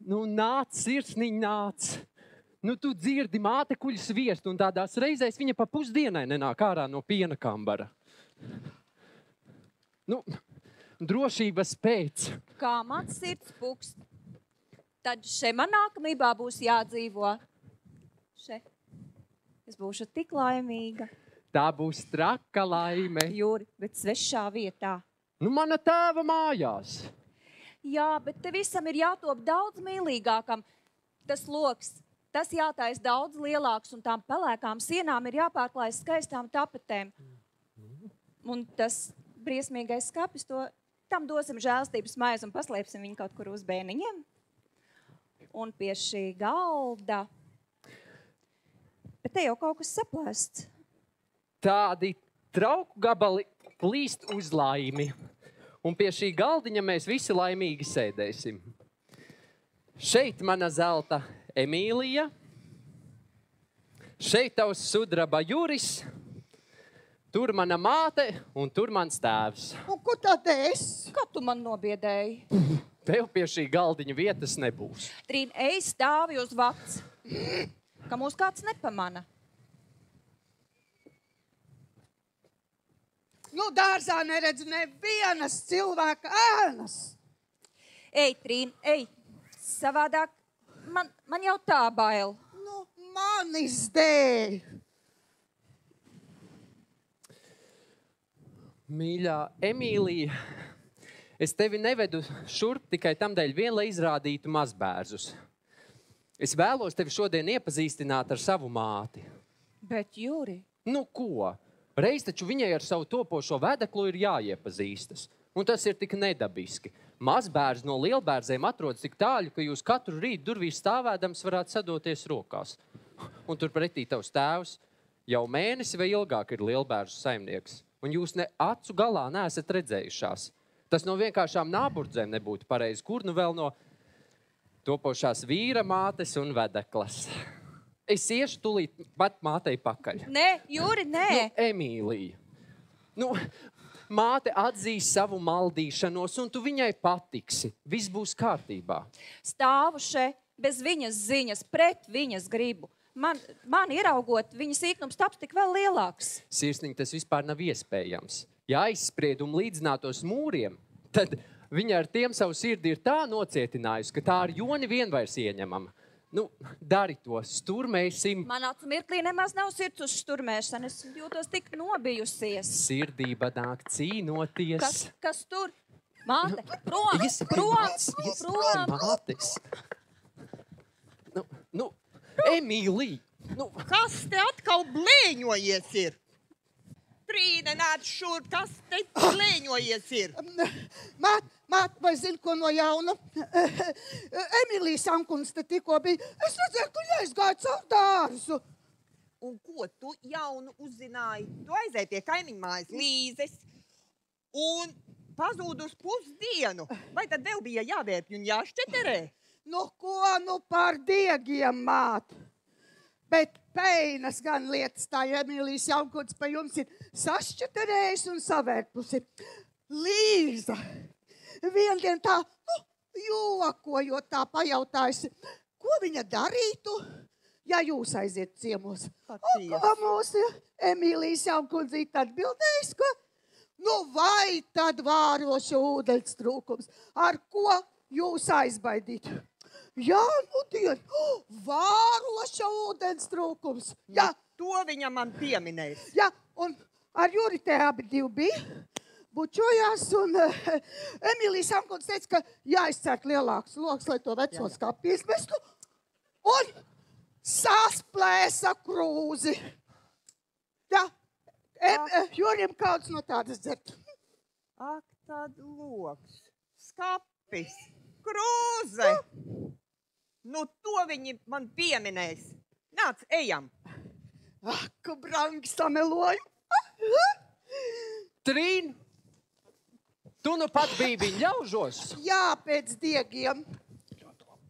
Nu nāc, sirsniņ nāc. Nu tu dzirdi māte kuļ sviestu un tādās reizēs viņa pa pusdienai nenāk ārā no piena kambara. Nu, drošības pēc. Kā mans sirds pukst, tad še man nākamībā būs jādzīvo. Še. Es būšu tik laimīga. Tā būs traka laime. Jūri, bet svešā vietā. Nu, mana tēva mājās. Jā, bet te visam ir jātop daudz mīlīgākam. Tas loks, tas jātais daudz lielāks un tām pelēkām sienām ir jāpārklājas skaistām tapetēm. Un tas briesmīgais skapis, tam dosim žēlstības maizi un paslēpsim viņu kaut kur uz bēniņiem. Un pie šī galda. Bet te jau kaut kas saplēsts. tādi trauku gabali plīst uz laimi. Un pie šī galdiņa mēs visi laimīgi sēdēsim. Šeit mana zelta Emīlija. Šeit tavs sudraba Juris. Tur mana māte un tur mans tēvs. Un ko tad es? Kā tu man nobiedēji? Tev pie šī galdiņa vietas nebūs. Trīn, ej stāvi uz vats, ka mūs kāds nepamana. Nu, dārzā neredz nevienas cilvēka ēnas. Ej, Trīn, ej. Savādāk man jau tā bail. Nu, manis dēļ. Mīļā Emīlija, es tevi nevedu šurp tikai tam dēļ vien, lai izrādītu mazbērzus. Es vēlos tevi šodien iepazīstināt ar savu māti. Bet, Juri, Nu ko? Reiz taču viņai ar savu topošo vedeklu ir jāiepazīstas. Un tas ir tik nedabiski. Mazbērns no lielbērzēm atrodas tik tāļu, ka jūs katru rītu durvīs stāvēdams varētu sadoties rokās. Un turpretī tavs tēvs jau mēnesi vai ilgāk ir lielbērzu saimnieks. Un jūs ne acu galā neesat redzējušās. Tas no vienkāršām nāburdzēm nebūtu pareizi. Kur nu vēl no topošās vīra mātes un vedeklas? Es iešu tūlīt pat mātei pakaļ. nē, Juri, nē. Emīlija, māte atzīs savu maldīšanos, un tu viņai patiksi. Viss būs kārtībā. Stāvu še bez viņas ziņas, pret viņas gribu. Man ieraugot, viņas īknums taps tik vēl lielāks. Sirsniņ, tas vispār nav iespējams. Ja aizspriedumu līdzinātos mūriem, tad viņa ar tiem savu sirdi ir tā nocietinājusi, ka tā ar joni vien vairs ieņemama. Nu, dari to, sturmēsim. Man acu mirklī nemaz nav sirds uz šturmēšanu. Es jūtos tik nobijusies. Sirdība nāk cīnoties. Kas tur? Māte, prom! Prom! Mātes. Nu, Emīlija! Kas te atkal blēņojies ir? Trīne, nāc šurp, kas te blēņojies ir? Māt, vai zini, ko no jauna? Emīlijas Ankuns te tikko bija. Es redzēju, ka viņa aizgāja caur dārzu. Un ko tu jaunu uzzināji? Tu aizēji pie kaimiņu mājas Līzes un pazūd uz pusdienu. Vai tad vēl bija jāvērpj un jāšķeterē? Nu ko, nu par diegiem, māt. Bet peinas gan lietas tā, ja Emīlijas Ankuns pa jums ir sašķeterējis un savērpusi. Līza, viendien tā, jokojot tā pajautājusi, ko viņa darītu, ja jūs aiziet ciemos? Un ko mūsu Emīlijas Ankundzīt atbildējis, ka, nu vai tad vāroša ūdeņs trūkums, ar ko jūs aizbaidītu? Jā, nu dien, vāroša ūdens trūkums. Jā, To viņa man pieminēs. jā, un ar Juri te abi divi bija, bučojās, un Emīlijas Ankuns teica, ka jāizcērt lielāks loks, lai to veco skapi izmestu, un sasplēsa krūzi. Jā, Jurim kauds no tādas dzert. Ak, tad loks, skapis, krūze. Nu, to viņi man pieminēs. Nāc, ejam. Ak, brangi sameloju. Trīn, tu nu pat biji viņa ļaužos. Jā, pēc diegiem.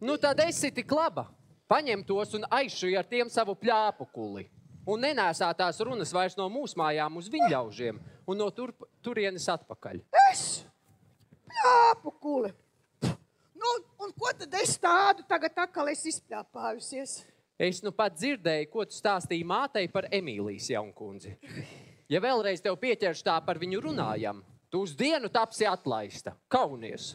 Nu tad esi tik laba. Paņem tos un aizšuj ar tiem savu pļāpu kuli. Un nenēsā tās runas vairs no mūsu mājām uz viņa ļaužiem un no turienes atpakaļ. Es pļāpu kuli. Nu, un ko tad es tādu tagad atkal esi izpļāpājusies? Es nu pat dzirdēju, ko tu stāstīji mātei par Emīlijas Jankundzi. Ja vēlreiz tev pieķerš tā par viņu runājam, tu uz dienu tapsi atlaista. Kaunies.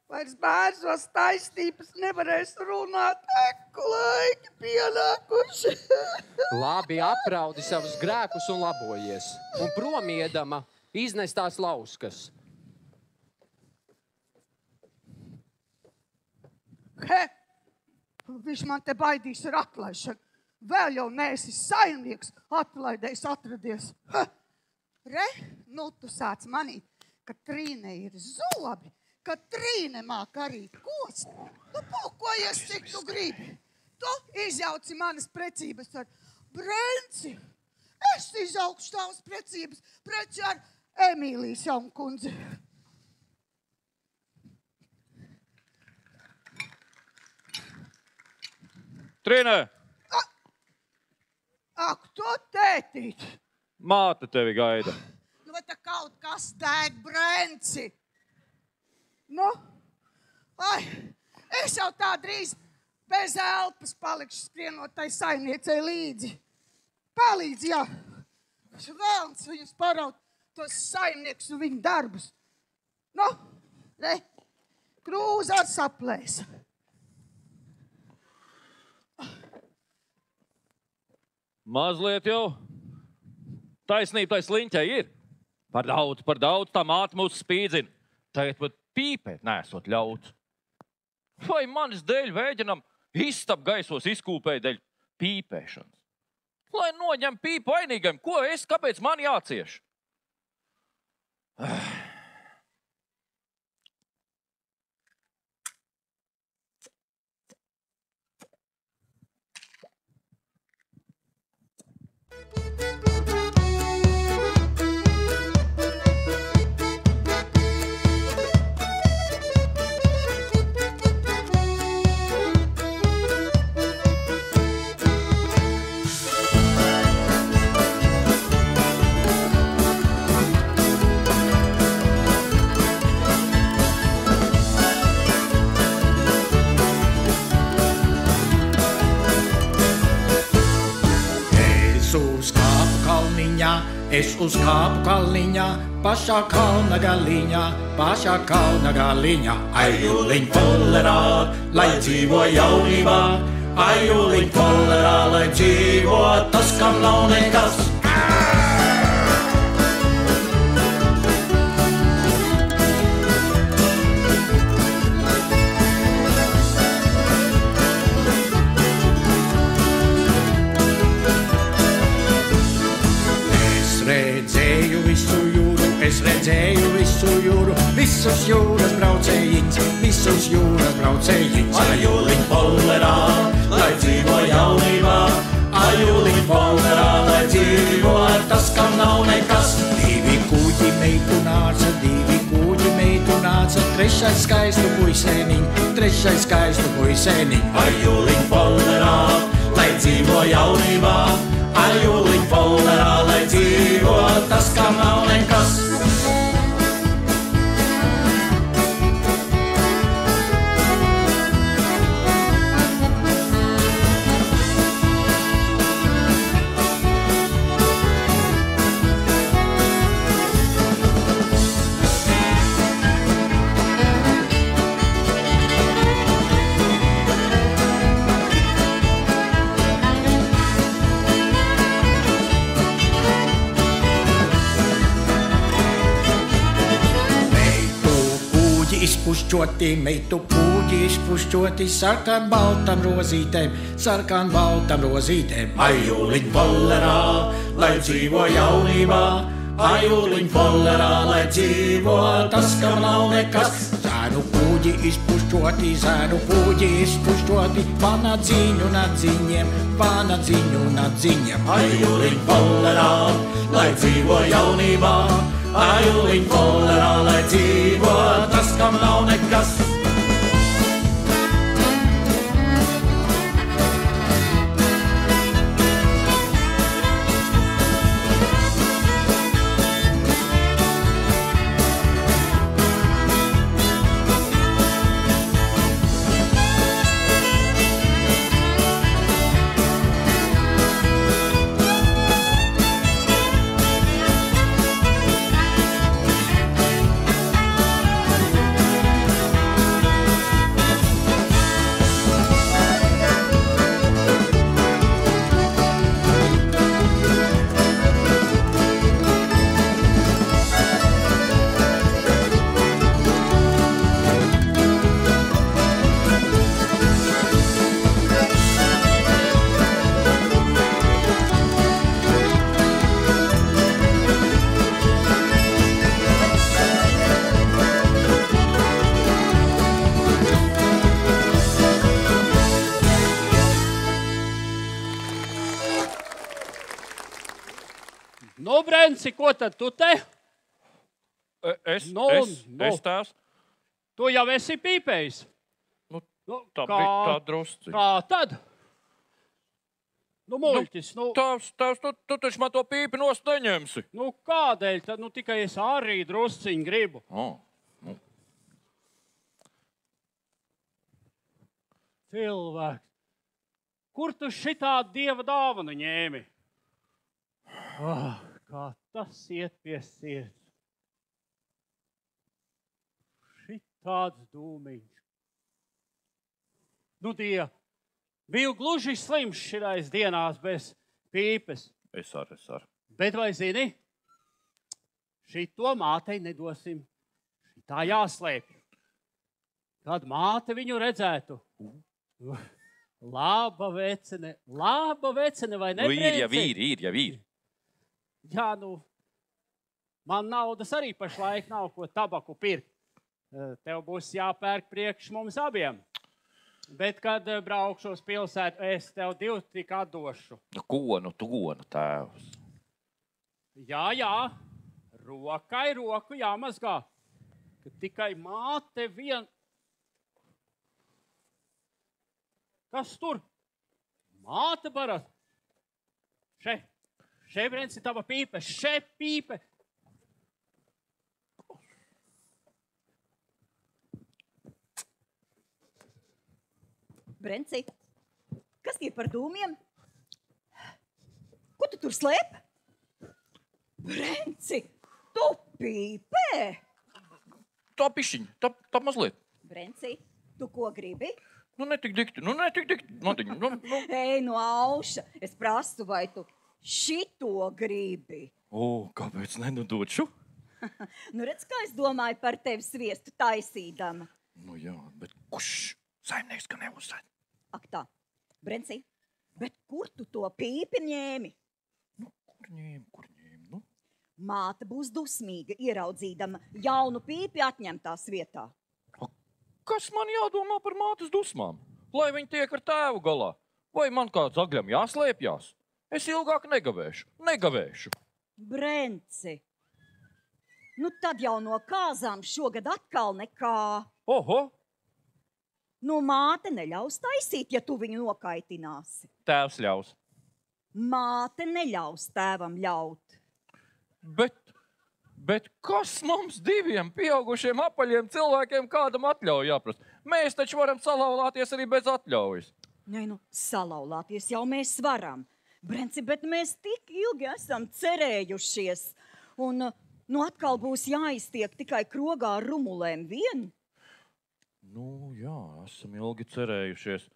Vairs bērsos taisnības nevarēs runāt. Eku laiki pienākuši. Labi apraudi savus grēkus un labojies. Un promiedama iznes tās lauskas. Viņš man te baidīs ar atlaišanu. Vēl jau neesi saimnieks, atlaidējis atradies. Nu tu sāc manīt, ka Trīne ir zobi, ka Trīne māk arī kost. Nu pūkojies, cik tu gribi. Tu izjauci manas precības ar Brenci. Es izaugšu tavas precības preci ar Emīlijas Jaunkundzi. Trīnē! Ak, tu tētīt! Māte tevi gaida. Nu, vai tā kaut kas dēg Brenci? Nu, ai, es jau tā drīz bez elpas palikšu skrienot tai saimniecei līdzi. Palīdz, jā. Vēlns viņus paraut tos saimnieks un viņu darbus. Nu, re, krūze ar saplēs. Mazliet jau taisnība tai sliņķai ir. Par daudz tā māte mūs spīdzina. Tagad pat pīpēt nesot ļauts. Vai manis dēļ vēģinam istab gaisos izkūpēja dēļ pīpēšanas? Lai noņem pīpu vainīgam, ko es, kāpēc man jācieš? Es uzkāpu kalniņā, pašā kalna galiņā. Ajuliņ polerā, lai dzīvo jaunībā. Ajuliņ polerā, lai dzīvo tas, kam nav nekas. Es redzēju visu jūru, visus jūras braucējiņus. Ajuliņ polerā, lai dzīvo jaunībā. Ajuliņ polerā, lai dzīvo tas, kam nav nekas. Divi kuģi meitu nāca, trešais skaistu puisēniņ. Ajuliņ polerā, lai dzīvo jaunībā. Ajuliņ polerā, lai dzīvo tas, kam nav nekas. Meitu pūģi izpušķoti sarkan baltam rozītēm. Ajuliņ polerā, lai dzīvo jaunībā. Ajuliņ polerā, lai dzīvo tas, kam nav nekas. Zēnu pūģi izpušķoti, vanadziņu nadziņiem. Ajuliņ polerā, lai dzīvo jaunībā. Ajuliņ polerā, lai dzīvo tas, kam nav nekas. Brenci, ko tad tu te? Es tās. Tu jau esi pīpējis. Tā bija tā drusciņa. Kā tad? Nu, muļķis, Tās, tu taču man to pīpi nost neņemsi. Nu, kādēļ? Tad tikai es arī drusciņu gribu. Cilvēks, kur tu šitā dieva dāvanu ņēmi? Kā tas iet pie sirds. Šitāds dūmiņš. Nu, die, biju gluži slims šitais dienās bez pīpes. Es ar. Bet vai zini, šito mātei nedosim. Šitā jāslēp. Kad māte viņu redzētu. Laba vecene, vai ne? Ir jau. Jā, man naudas arī pašlaik nav, ko tabaku pirkt. Tev būs jāpērk priekš mums abiem. Bet, kad braukšu uz pilsētu, es tev 2 tik atdošu. Ko tēvs? Jā, rokai roku jāmazgā. Kad tikai māte vien... Kas tur? Māte barat. Še, Brenci, tava pīpe, še pīpe. Brenci, kas ir par dūmiem? Ko tu tur slēp? Brenci, tu pīpē? Tā pišķiņ, tā mazliet. Brenci, tu ko gribi? Netik dikti. Ei, Auša, es prasu, vai tu šito gribi? Kāpēc nedošu? Redz, kā es domāju par tevi sviestu taisīdama. Jā, bet kurš saimnieks, ka neuzsēd? Ak tā, Brenci, bet kur tu to pīpi ņēmi? Kur ņēmi? Māte būs dusmīga, ieraudzīdama jaunu pīpi atņemtās vietā. Kas man jādomā par mātes dusmām? Lai viņi tiek ar tēvu galā. Vai man kāds agļam jāslēpjās? Es ilgāk negavēšu. Brenci, tad jau no kāzām šogad atkal nekā. Oho! Māte neļaus taisīt, ja tu viņu nokaitināsi. Tēvs ļaus. Māte neļaus tēvam ļaut. Bet kas mums diviem pieaugušiem apaļiem cilvēkiem kādam atļauj jāprast? Mēs taču varam salauzties arī bez atļaujas. Salauzties jau mēs varam. Brenci, bet mēs tik ilgi esam cerējušies. Un atkal būs jāiztiek tikai krogā ar rumulēm vien. Jā, esam ilgi cerējušies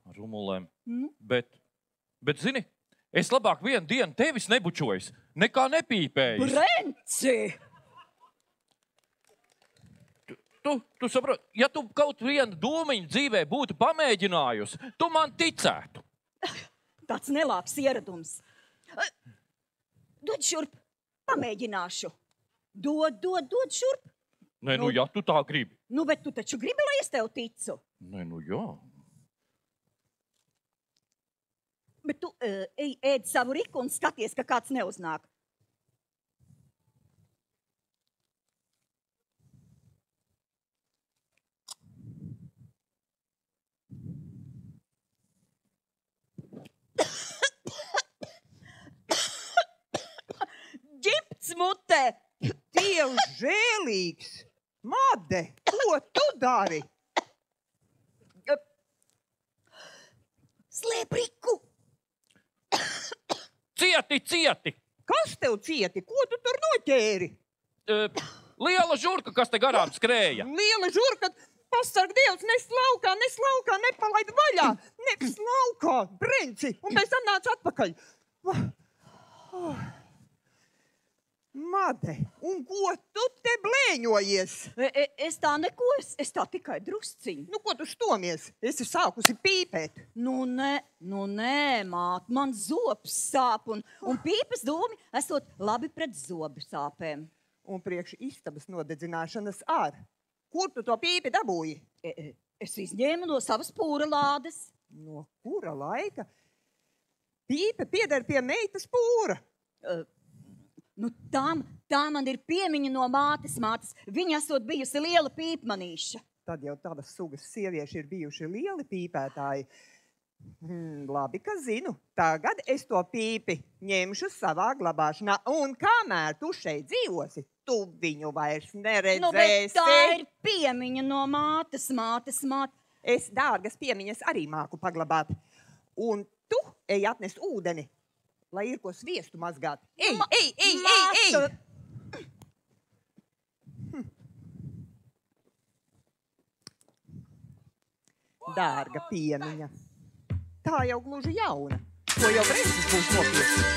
ar rumulēm. Bet zini, es labāk vienu dienu tevis nebučojis, nekā nepīpējis. Brenci! Tu saproti, ja tu kaut vienu dūmiņu dzīvē būtu pamēģinājusi, tu man ticētu. Tāds nelāks ieradums. Dod šurp, pamēģināšu. Dod šurp. Ja tu tā gribi. Bet tu taču gribi, lai es tev ticu. Jā. Bet tu ēd savu riku un skaties, ka kāds neuznāk. Ģipts mutē! Dievs žēlīgs! Made, ko tu dari? Slēp riku! Cieti! Kas tev cieti? Ko tu tur noķēri? Liela žurka, kas te garām skrēja. Liela žurka, pasarg Dievs, nes laukā, nepalaid vaļā. Nes laukā, Brenci, un pēc tam nāc atpakaļ. Made, un ko tu te blēņojies? Es tā neko, es tā tikai drusciņu. Ko tu stomies? Esi sākusi pīpēt. Nē, māt, man zobs sāp, un pīpes dūmi esot labi pret zobu sāpēm. Un priekš istabas nodedzināšanas ar. Kur tu to pīpi dabūji? Es izņēmu no savas pūra lādes. No kura laika? Pīpe pieder pie meitas pūra. Nu, tā man ir piemiņa no mātes. Viņa esot bijusi liela pīpmanīša. Tad jau tavas sugas sievieši ir bijuši lieli pīpētāji. Labi, ka zinu. Tagad es to pīpi ņemšu savā glabāšanā. Un kamēr tu šeit dzīvosi, tu viņu vairs neredzēsi. Nu, bet tā ir piemiņa no mātes. Es dārgas piemiņas arī māku paglabāt. Un tu ej atnes ūdeni, lai ir ko sviestu mazgāt. Ej! Dārga piemiņa. Tā jau gluži jauna. Ko jau Brencis būs nopircis.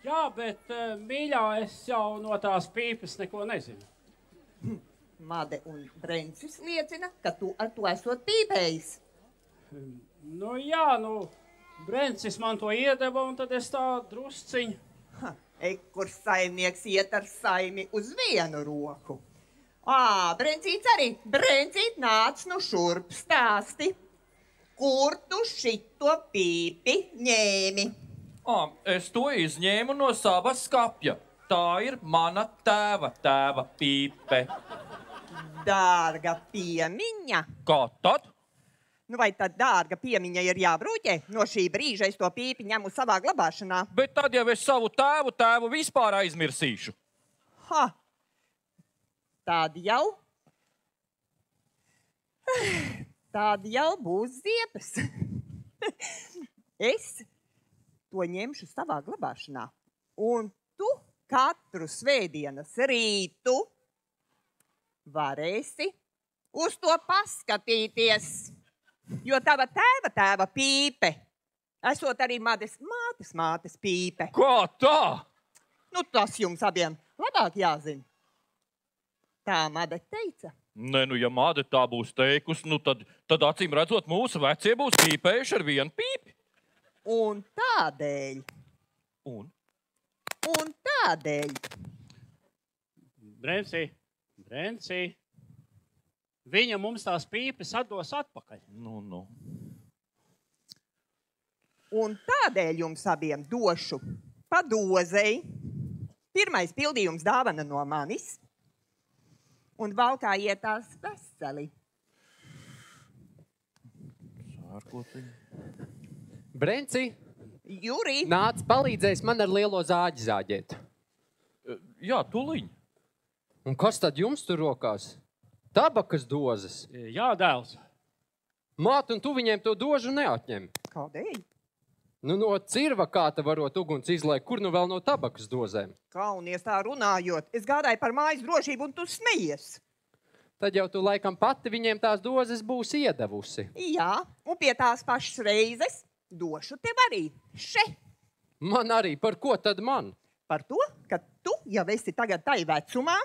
Jā, bet, mīļā, es jau no tās pīpes neko nezinu. Made un Brencis liecina, ka tu ar to esot pīpējis. Nu jā, Brencis man to iedeva, un tad es tā drusciņu. Kur saimnieks iet ar saimi uz vienu roku. Brencīts arī. Brencīt, nāc nu šurp stāsti. Kur tu šito pīpi ņēmi? Es to izņēmu no sava skapja. Tā ir mana tēva pīpe. Dārga piemiņa. Kā tad? Vai tad dārga piemiņa ir jābrūķē? No šī brīža es to pīpi ņemu savā glabāšanā. Bet tad jau es savu tēvu vispār aizmirsīšu. Tad jau būs ziepes. Es to ņemšu savā glabāšanā. Un tu katru svētdienas rītu varēsi uz to paskatīties. Jo tava tēva pīpe esot arī mātes pīpe. Kā tā? Tas jums abiem labāk jāzina. Tā Made teica. Nē, ja Made tā būs teikusi, tad acīm redzot mūsu vecie būs pīpējuši ar vienu pīpi. Un tādēļ. Un tādēļ. Brenci, viņa mums tās pīpes atdos atpakaļ. Un tādēļ jums abiem došu pa dozei. Pirmais pildījums dāvana no manis. Un valkājiet tās veseli. Brenci, Juri, nāc palīdzēs man ar lielo zāģi zāģēt. Jā, tuliņ. Un kas tad jums tur rokās? Tabakas dozes. Jā, dēls. Māt, un tu viņiem to dožu neatņem. kādēļ? Nu, no cirva kāta varot uguns izlaikt, kur nu vēl no tabakas dozēm? Kaunies tā runājot. Es gādāju par mājas drošību, un tu smejies. Tad jau tu laikam pati viņiem tās dozes būs iedevusi. Jā, un pie tās pašas reizes došu tev arī. Še! Man arī, par ko tad man? Par to, ka tu jau esi tagad tai vecumā,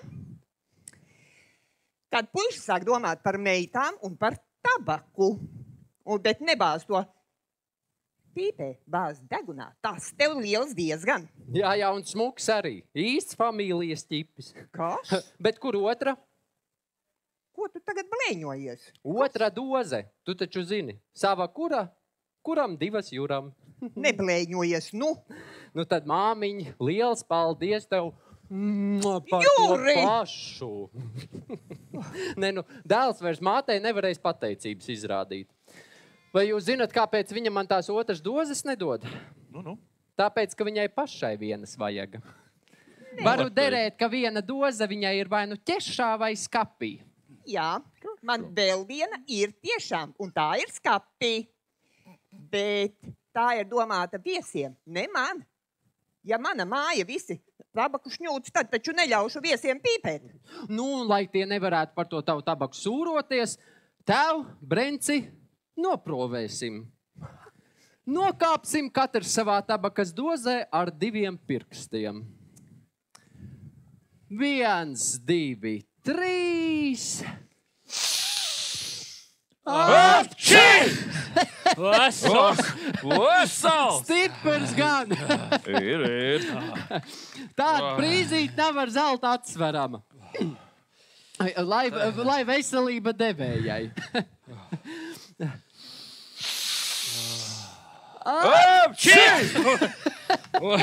kad puiši sāk domāt par meitām un par tabaku. Bet nebāz to pīpē, bāz degunā. Tas tev liels diezgan. Jā, un smuks arī. Īsts familijas ķipis. Kas? Bet kur otra? Ko tu tagad blēņojies? Otra doze. Tu taču zini. Sava kura? Kuram divas juram. Neblēņojies, nu. Nu tad, māmiņa, liels paldies tev par Juri! to pašu. Ne, nu, dēls vairs mātei nevarēs pateicības izrādīt. Vai jūs zinat, kāpēc viņa man tās otras dozes nedod? Nu. Tāpēc, ka viņai pašai vienas vajag. Varu derēt, ka viena doze viņai ir vai nu ķešā vai skapī. Jā, man vēl viena ir tiešām, un tā ir skapi. Bet tā ir domāta viesiem, ne man. Ja mana māja visi tabaku šņūts, tad taču neļaušu viesiem pīpēt. Nu, lai tie nevarētu par to tavu tabaku sūroties, tev, Brenci, noprovēsim. Nokāpsim katrs savā tabakas dozē ar 2 pirkstiem. 1, 2, 3. Vesels! Stiprs gan! Ir. Tāda brīzīte nav ar zelta atsverama. Lai veselība devējai.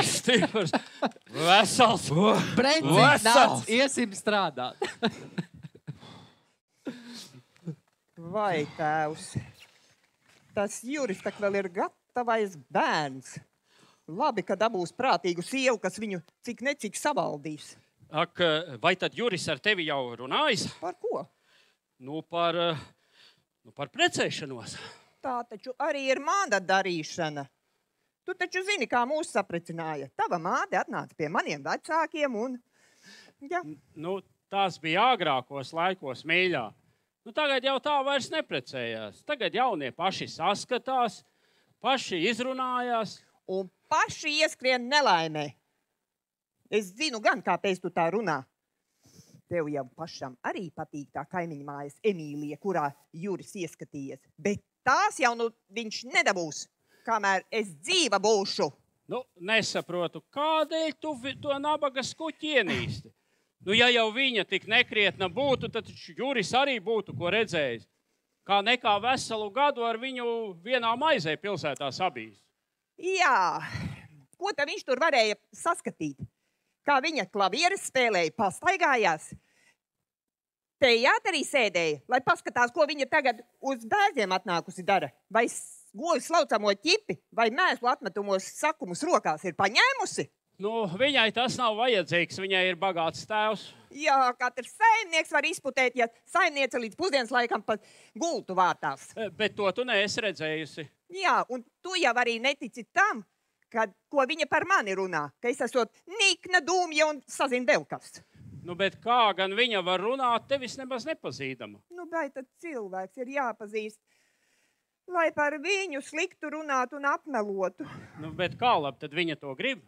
Stiprs! Vesels! Brenci, nāc, iesim strādāt. Vai, tēvs, tas Juris tak vēl ir gatavais bērns. Labi, ka dabūs prātīgu sievu, kas viņu cik necik savaldīs. Ak, vai tad Juris ar tevi jau runājis? Par ko? Nu, par precēšanos. Tā taču arī ir māda darīšana. Tu taču zini, kā mūs saprecināja. Tava māte atnāca pie maniem vecākiem un... Ja. Nu, tās bija agrākos laikos, mīļā. Nu, tagad jau tā vairs neprecējās. Tagad jaunie paši saskatās, paši izrunājās. Un paši ieskrien nelaimē. Es zinu gan, kāpēc tu tā runā. Tev jau pašam arī patīk tā kaimiņa mājas Emīlija, kurā Juris ieskatījies. Bet tās jau nu viņš nedabūs, kamēr es dzīva būšu. Nu, nesaprotu, kādēļ tu to nabaga skuķi ienīsti? Nu, ja jau viņa tik nekrietna būtu, tad Juris arī būtu ko redzējis. Kā nekā veselu gadu ar viņu vienā maizē pilsētā sabijis. Jā, ko tad viņš tur varēja saskatīt? Kā viņa klavieres spēlēja, pastaigājās. Teātrī sēdēja, lai paskatās, ko viņa tagad uz bērniem atnākusi dara. Vai goju slaucamo ķipi, vai mēslu atmetumos sakumus rokās ir paņēmusi? Nu, viņai tas nav vajadzīgs, viņai ir bagāts tēvs. Jā, katrs saimnieks var izputēt, ja saimniece līdz pusdienas laikam pat gultu vārtās. Bet to tu neesi redzējusi. Jā, un tu jau arī netici tam, ko viņa par mani runā, ka es esot nikna, dūmja un sazin vēl kas. Nu, bet kā gan viņa var runāt, tevis nemaz nepazīdama? Nu, vai tad cilvēks ir jāpazīst, lai par viņu sliktu runātu un apmelotu? Nu, bet kā labi tad viņa to grib?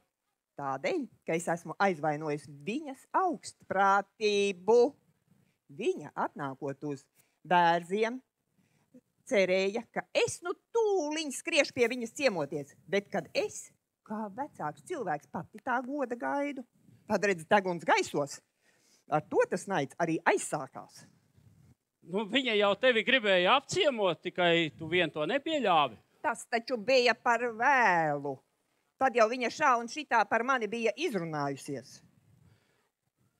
Tādēļ, ka es esmu aizvainojis viņas augstprātību. Viņa atnākot uz bērziem, cerēja, ka es nu tūliņ skriešu pie viņas ciemoties, bet kad es, kā vecāks cilvēks, pati tā goda gaidu, tad redz deguns gaisos. Ar to tas naids arī aizsākās. Nu, viņa jau tevi gribēja apciemot, tikai tu vien to nepieļāvi. Tas taču bija par vēlu. Tad jau viņa šā un šitā par mani bija izrunājusies.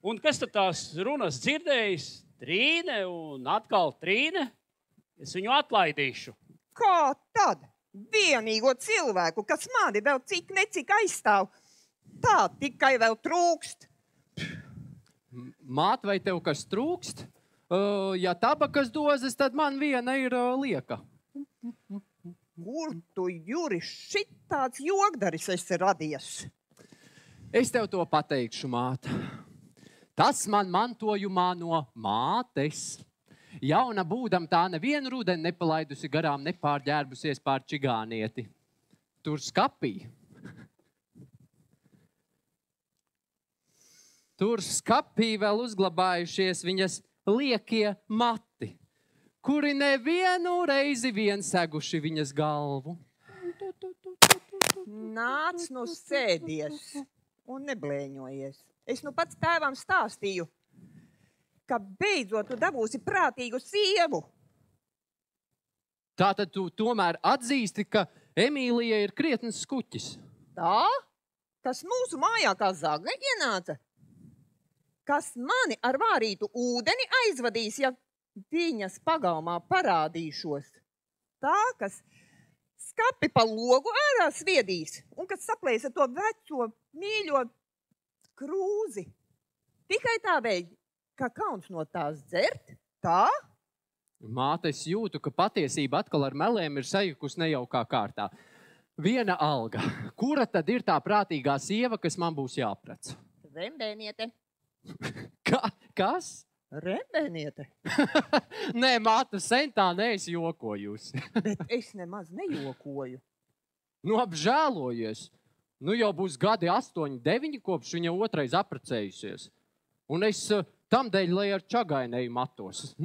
Un kas tad tās runas dzirdējis? Trīne un atkal Trīne? Es viņu atlaidīšu. Kā tad? Vienīgo cilvēku, kas mani vēl cik necik aizstāv. Tā tikai vēl trūkst. Māt, vai tev kas trūkst? Ja tabakas dozes, tad man viena ir lieka. Kur tu, Juris, šitāds jogdaris esi radies? Es tev to pateikšu, māte. Tas man mantojumā no mātes. Jauna būdam tā nevienu rudeni nepalaidusi garām, nepārģērbusies pār čigānieti. Tur skapī. Tur skapī vēl uzglabājušies viņas liekie mati, kuri nevienu reizi vien seguši viņas galvu. Nāc nu sēdies un neblēņojies. Es nu pats tēvam stāstīju, ka beidzot tu dabūsi prātīgu sievu. Tātad tu tomēr atzīsti, ka Emīlija ir krietnes skuķis. Tā? Kas mūsu mājā kā zaga ienāca? Kas mani ar vārītu ūdeni aizvadīs, ja viņas pagalmā parādīšos? Tā, kas skapi pa logu ārā sviedīs un kas saplēsa to veco mīļo krūzi. Tikai tādēļ, ka kauns no tās dzert, tā? Māte, es jūtu, ka patiesība atkal ar melēm ir sajukus nejaukā kārtā. Viena alga. Kura tad ir tā prātīgā sieva, kas man būs jāprec? Rembēniete. Kas? Rembēniete. Nē, māte, sen tā neesi jokojusi. Bet es nemaz nejokoju. Nu, apžēlojies. Nu, jau būs gadi 8, 9, kopš viņa otrais apprecējusies. Un es tam dēļ, lai ar Čagainēju matos.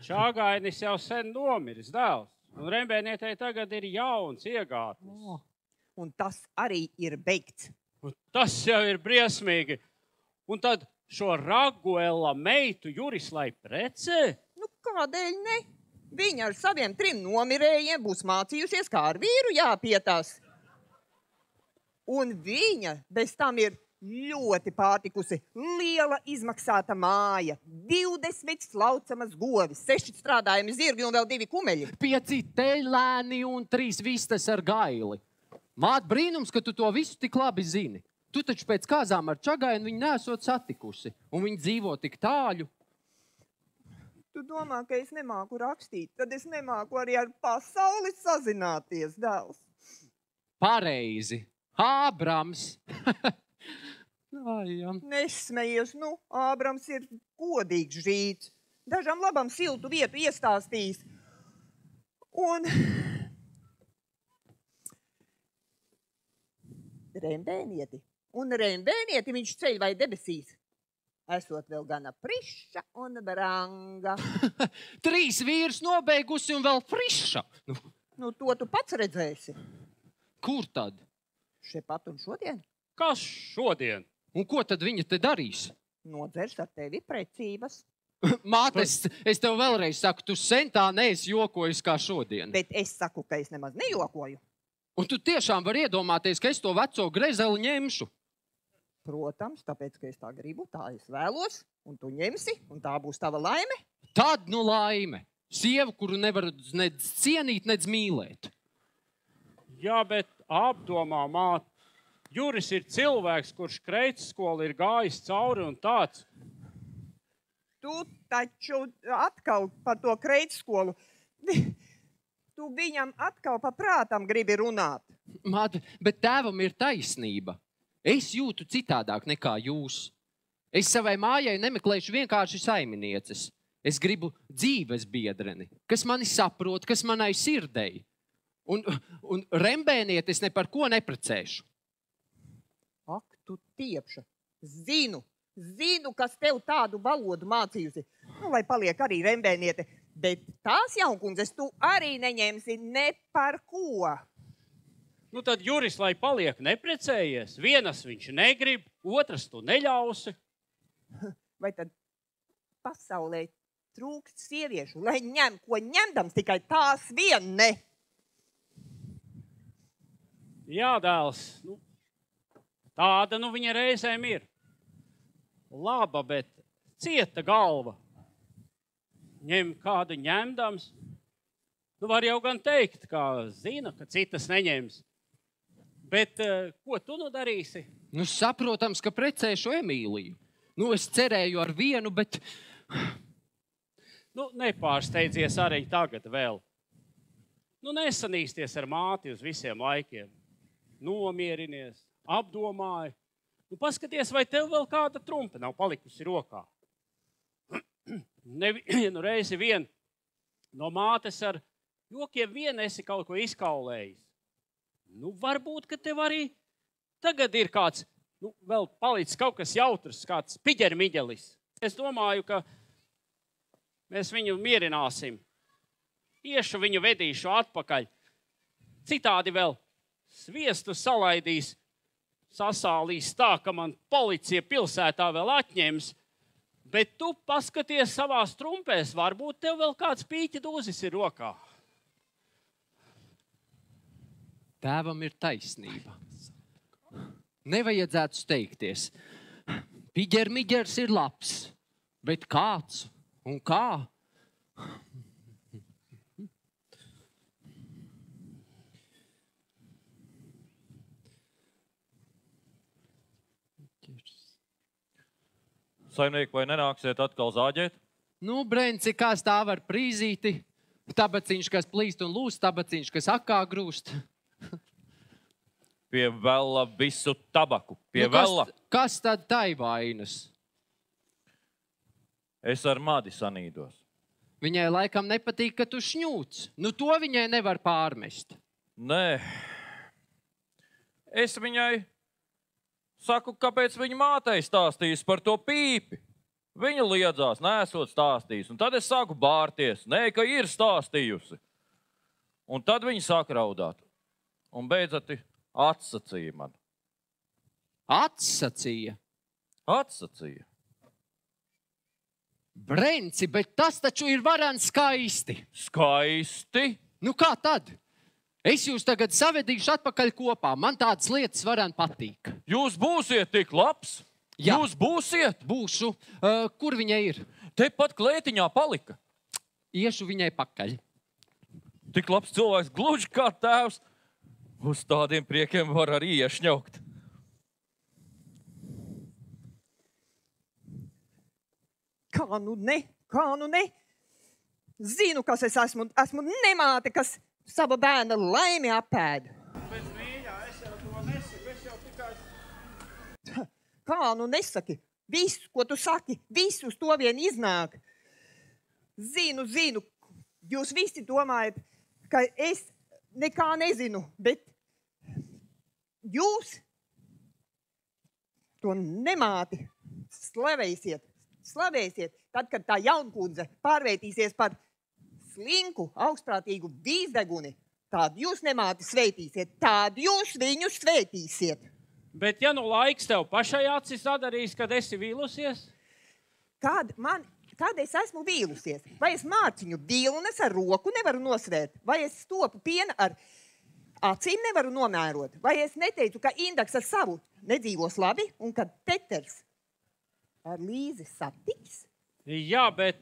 Čagainis jau sen nomiris dēls. Un Rembēnietei tagad ir jauns iegātnis. Un tas arī ir beigts. Un tas jau ir briesmīgi. Un tad šo Raguela meitu Juris lai precē? Nu, kādēļ ne? Viņa ar saviem 3 nomirējiem būs mācījusies, kā ar vīru jāpietās. Un viņa bez tam ir ļoti pārtikusi. Liela izmaksāta māja, 20 slaucamas govis, 6 strādājumi zirgi un vēl 2 kumeļi. 5 teļlēni un 3 vistas ar gaili. Māt, brīnums, ka tu to visu tik labi zini. Tu taču pēc kāzām ar Čagainu viņu neesot satikusi, un viņi dzīvo tik tāļu. Tu domā, ka es nemāku rakstīt, tad es nemāku arī ar pasauli sazināties, dēls. Pareizi. Ābrams. Nesmejies, nu, Ābrams ir godīgs žīts. Dažam labam siltu vietu iestāstīs. Un Rembēnieti. Un Rembēnieti viņš ceļ vai debesīs. Esot vēl gana friša un branga. 3 vīrs nobeigusi un vēl friša. Nu, to tu pats redzēsi. Kur tad? Šepat un šodien. Kas šodien? Un ko tad viņa te darīs? Nodzers ar tevi precības. Māte, es tev vēlreiz saku, tu sen tā neesi jokojis kā šodien. Bet es saku, ka es nemaz nejokoju. Un tu tiešām vari iedomāties, ka es to veco grezeli ņemšu. Protams, tāpēc, ka es tā gribu, tā es vēlos, un tu ņemsi, un tā būs tava laime. Tad nu laime. Sieva, kuru nevar nedz cienīt, nedz mīlēt. Jā, bet apdomā, māt, Juris ir cilvēks, kurš Kreits skolu ir gājis cauri un tāds. Tu taču atkal par to Kreits skolu. Tu viņam atkal pa prātam gribi runāt. Māte, bet tēvam ir taisnība. Es jūtu citādāk nekā jūs. Es savai mājai nemeklēšu vienkārši saiminieces. Es gribu dzīves biedreni, kas mani saprot, kas manai sirdei. Un Rembēnieti es ne par ko neprecēšu. Ak, tu tiepša. Zinu, kas tev tādu valodu mācījusi. Nu, lai paliek arī Rembēniete. Bet tās jaunkundzes tu arī neņemsi ne par ko. Nu tad Juris, lai paliek neprecējies, vienas viņš negrib, otras tu neļausi. Vai tad pasaulē trūkst sieviešu, lai ņem, ko ņemdams, tikai tās vien ne? Jā, dēls. Tāda viņa reizēm ir. Laba, bet cieta galva. Ņem kādu ņemdams. Var jau gan teikt, kā zina, ka citas neņems. Bet ko tu darīsi? Saprotams, ka precēšu Emīliju. Es cerēju ar vienu, bet... Nepārsteidzies arī tagad vēl. Nesanīsties ar māti uz visiem laikiem. Nomierinies, apdomāji. Paskaties, vai tev vēl kāda trumpe nav palikusi rokā. Nevienu reizi vien no mātes ar jokiem vien esi kaut ko izkaulējis. Varbūt, ka tev arī tagad ir kāds, vēl palicis kaut kas jautrs, kāds piģermiģelis. Es domāju, ka mēs viņu mierināsim. Iešu viņu vedīšu atpakaļ. Citādi vēl sviestu salaidīs, sasālīs tā, ka man policija pilsētā vēl atņems. Bet tu paskaties savās trumpēs, varbūt tev vēl kāds pīķa dūzis ir rokā. Tēvam ir taisnība. Nevajadzētu steigties. Piģermiģers ir labs, bet kāds un kā? Saimnieki, vai nenāksiet atkal zāģēt? Brenci, kā stāv ar prīzīti? Tabaciņš, kas plīst un lūst, tabaciņš, kas akā grūst. Pie vela visu tabaku. Pie vela. Kas tad tai vainas? Es ar Madi sanīdos. Viņai laikam nepatīk, ka tu šņūc. To viņai nevar pārmest. Nē. Es viņai saku, kāpēc viņa mātei stāstījis par to pīpi. Viņa liedzās, nesot stāstījis. Un tad es sāku bārties. Nē, ka ir stāstījusi. Un tad viņa sāka raudāt. Un beidzot atsacīja man. Atsacīja? Atsacīja. Brenci, bet tas taču ir varan skaisti. Skaisti? Kā tad? Es jūs tagad savedīšu atpakaļ kopā. Man tādas lietas varan patīk. Jūs būsiet tik labs? Jā. Jūs būsiet? Būšu. Kur viņa ir? Tepat klētiņā palika. Iešu viņai pakaļ. Tik labs cilvēks, gluži kā tēvs. Uz tādiem priekiem var arī iešņaukt. Kā ne? Zinu, kas es esmu. Esmu nemāte, kas sava bērna laimi apēd. Bet, mīļā, es jau to nesaku, es jau tikai... Kā nesaki? Visu, ko tu saki, visu uz to vien iznāk. Zinu. Jūs visi domājat, ka es nekā nezinu, bet jūs to nemāti slavēsiet, tad, kad tā jaunkundze pārvērtīsies par slinku, augstprātīgu vīzdeguni, tādu jūs nemāti sveitīsiet, tādu jūs viņu sveitīsiet. Bet ja laiks tev pašai acis sadarīs, kad esi vīlusies? Kad es esmu vīlusies? Vai es mārciņu vilnes ar roku nevaru nosvērt? Vai es stopu piena ar acīm nevaru nomērot? Vai es neteicu, ka Indaks ar savu nedzīvos labi un kad Peters ar Līzi satiks? Jā, bet...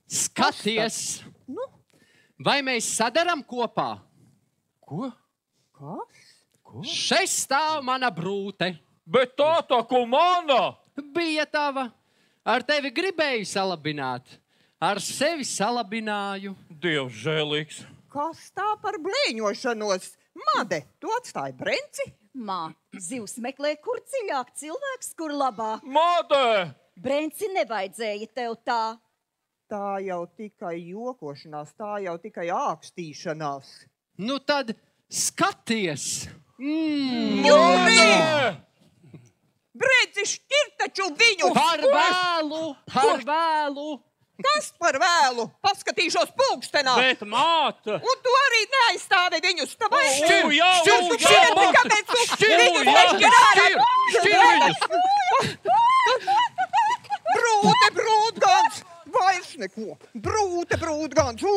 Skaties! Vai mēs sadaram kopā? Ko? Kas? Šeit stāv mana brūte. Bet tā ko mana? Bija tava. Ar tevi gribēju salabināt. Ar sevi salabināju. Dievs žēlīgs. Kas tā par blēņošanos? Made, tu atstāji Brenci? Zivs meklē, kur dziļāk, cilvēks, kur labāk. Made! Brenci, nevajadzēja tev tā. Tā jau tikai jokošanās, tā jau tikai ākstīšanās. Tad skaties! Brenci, šķir taču viņu! Par vēlu! Kas par vēlu? Paskatīšos pulkstenā. Bet, māte! Un tu arī neaizstāvi viņus. Brūte, brūtgans! Vairs neko. Brūte, brūtgans! Tu!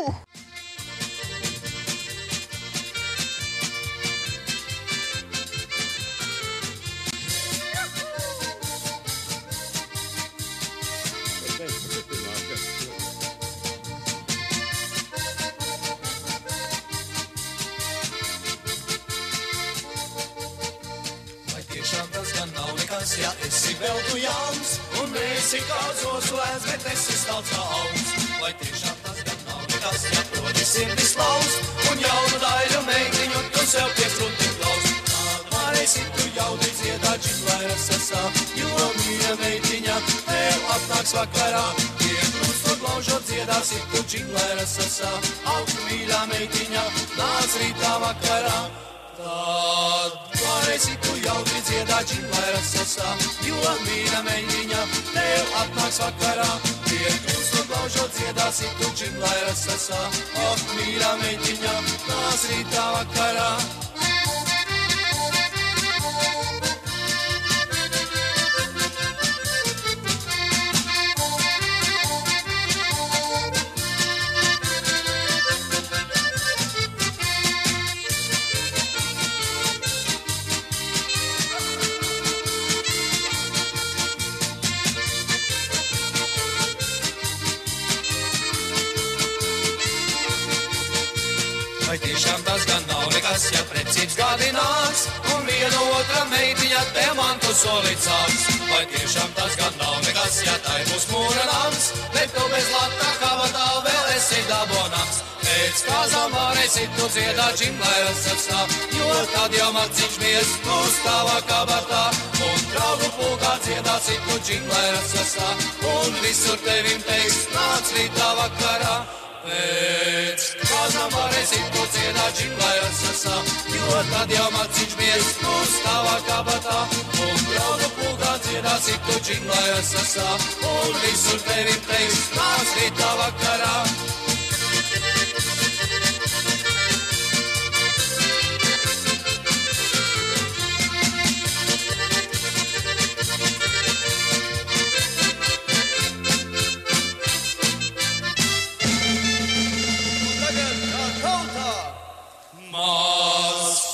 Ja esi vēl tu jauns, un esi kā zoslēns, bet esi stalts kā auns. Vai tiešām tas gan nav nekas, ja proti sirdis laust, un jaunu daļu meitiņu tu sev piesrunti klaust. Tāda varēsi tu jaudri dziedāt džinglairas sasā, jo mīļa meitiņa tev atnāks vakarā. Piekrūstot laužot dziedāsi tu džinglairas sasā, ak, mīļā meitiņa, nāc rītā vakarā. Tad varēsi tu jautri dziedāt džinglairas sasā, jo mīļa meitiņa tev atnāks vakarā. Piekrūstot laužot dziedāsi tu džinglairas sasā, ak, mīļa meitiņa, nāc rītā vakarā. Vai tiešām tas gan nav nekas, ja precīts gādināts, un viena otra meitiņa te man tu solīt sāks. Vai tiešām tas gan nav nekas, ja tai būs mūra nams, bet tu bez latā kabatā vēl esi dabonams. Pēc kāzām varēsi tu dziedāt džinglairas sasā, jo tad jau marciņš mies būs tavā kabatā. Un draugu pulkā dziedāsi tu džinglairas sasā, un visur tevim teiks, nāc rītā vakarā. Pēc kāzām varēsi tu dziedāt džinglairas sasā, jo tad jau marciņš mies būs tavā kabatā. Un draugu pulkā dziedāsi tu džinglairas sasā, un visur tevim teiks, nāc rītā vakarā.